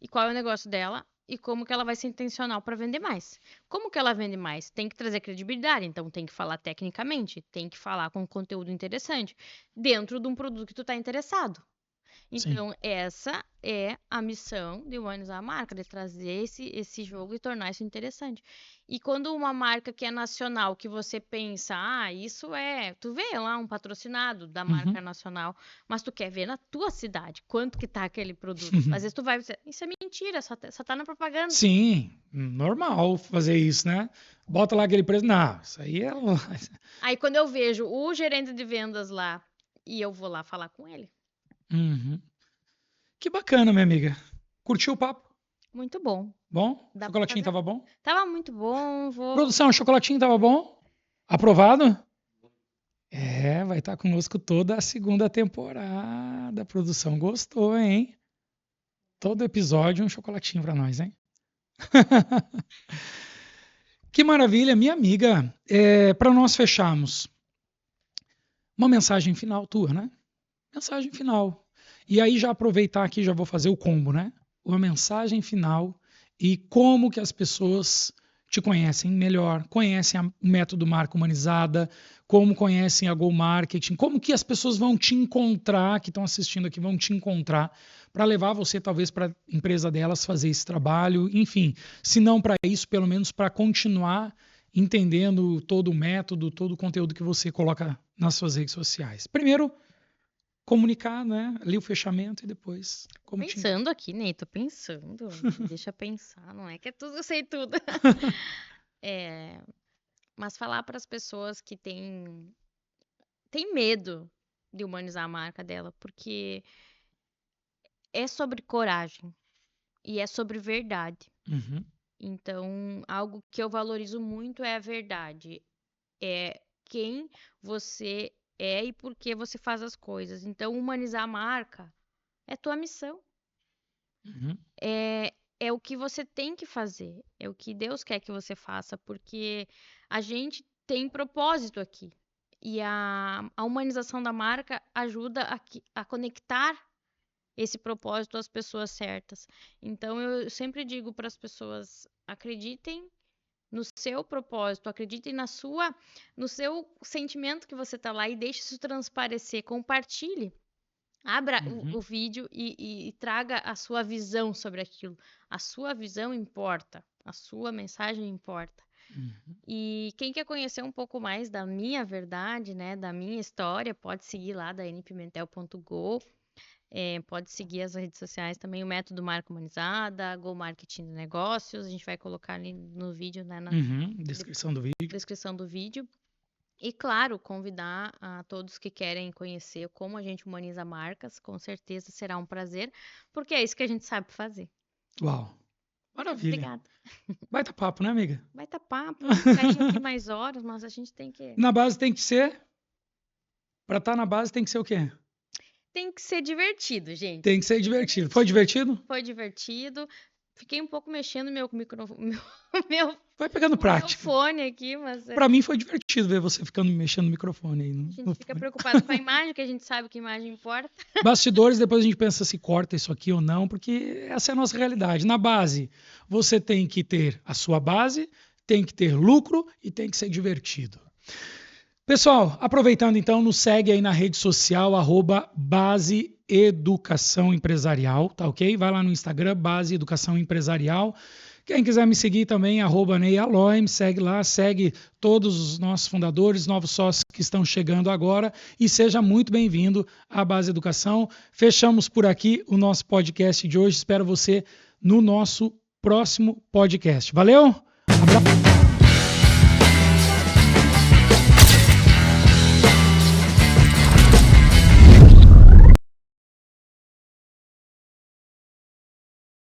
e qual é o negócio dela e como que ela vai ser intencional para vender mais. Como que ela vende mais? Tem que trazer credibilidade, então tem que falar tecnicamente, tem que falar com conteúdo interessante dentro de um produto que tu tá interessado. Então, essa é a missão de humanizar a marca, de trazer esse jogo e tornar isso interessante. E quando uma marca que é nacional, que você pensa, isso é... Tu vê lá um patrocinado da marca nacional, mas tu quer ver na tua cidade quanto que tá aquele produto. Às vezes tu vai dizer, isso é mentira, só tá na propaganda. Sim, normal fazer isso, né? Bota lá aquele preço, não, isso aí é... Aí quando eu vejo o gerente de vendas lá, e eu vou lá falar com ele. Que bacana, minha amiga. Curtiu o papo? Muito bom. Bom? O chocolatinho tava bom? Tava muito bom. Produção, o chocolatinho tava bom? Aprovado? Vai estar conosco toda a segunda temporada. A produção gostou, hein? Todo episódio um chocolatinho para nós, hein? Que maravilha, minha amiga. Para nós fecharmos, uma mensagem final tua, né? Mensagem final. E aí já aproveitar aqui, já vou fazer o combo, né? Uma mensagem final e como que as pessoas te conhecem melhor, conhecem o método marca humanizada, como conhecem a Go Marketing, como que as pessoas vão te encontrar, que estão assistindo aqui, vão te encontrar para levar você talvez para a empresa delas fazer esse trabalho, enfim, se não para isso, pelo menos para continuar entendendo todo o método, todo o conteúdo que você coloca nas suas redes sociais. Primeiro, comunicar, né? Ali o fechamento e depois... Pensando aqui, Ney, tô pensando. Deixa eu pensar, não é que é tudo, eu sei tudo. Mas falar para as pessoas que têm medo de humanizar a marca dela, porque é sobre coragem e é sobre verdade. Uhum. Então, algo que eu valorizo muito é a verdade. É quem você é e por que você faz as coisas. Então, humanizar a marca é tua missão. Uhum. É o que você tem que fazer. É o que Deus quer que você faça, porque a gente tem propósito aqui. E a humanização da marca ajuda a conectar esse propósito às pessoas certas. Então, eu sempre digo para as pessoas: acreditem no seu propósito, acreditem no seu sentimento que você está lá e deixe isso transparecer. Compartilhe. Abra o vídeo e traga a sua visão sobre aquilo. A sua visão importa. A sua mensagem importa. E quem quer conhecer um pouco mais da minha verdade, né, da minha história, pode seguir lá da npimentel.go. Pode seguir as redes sociais também, o Método Marca Humanizada, Go Marketing de Negócios. A gente vai colocar ali no vídeo, né, na Descrição do vídeo. descrição do vídeo. E, claro, convidar a todos que querem conhecer como a gente humaniza marcas, com certeza será um prazer, porque é isso que a gente sabe fazer. Uau, maravilha. Obrigada. Baita papo, né, amiga? Baita papo, ficaria aqui mais horas, mas a gente tem que... Na base tem que ser... Para estar na base tem que ser o quê? Tem que ser divertido, gente. Tem que ser divertido. Foi divertido? Foi divertido. Fiquei um pouco mexendo meu Vai pegando prática. fone aqui, mas... Para mim foi divertido ver você ficando mexendo no microfone aí. A gente fica preocupado com a imagem, que a gente sabe que a imagem importa. Bastidores, depois a gente pensa se corta isso aqui ou não, porque essa é a nossa realidade. Na base, você tem que ter a sua base, tem que ter lucro e tem que ser divertido. Pessoal, aproveitando então, nos segue aí na rede social, @Base Educação Empresarial, tá ok? Vai lá no Instagram, Base Educação Empresarial. Quem quiser me seguir também, @NeyAloy, me segue lá, segue todos os nossos fundadores, novos sócios que estão chegando agora e seja muito bem-vindo à Base Educação. Fechamos por aqui o nosso podcast de hoje. Espero você no nosso próximo podcast. Valeu? Abraço.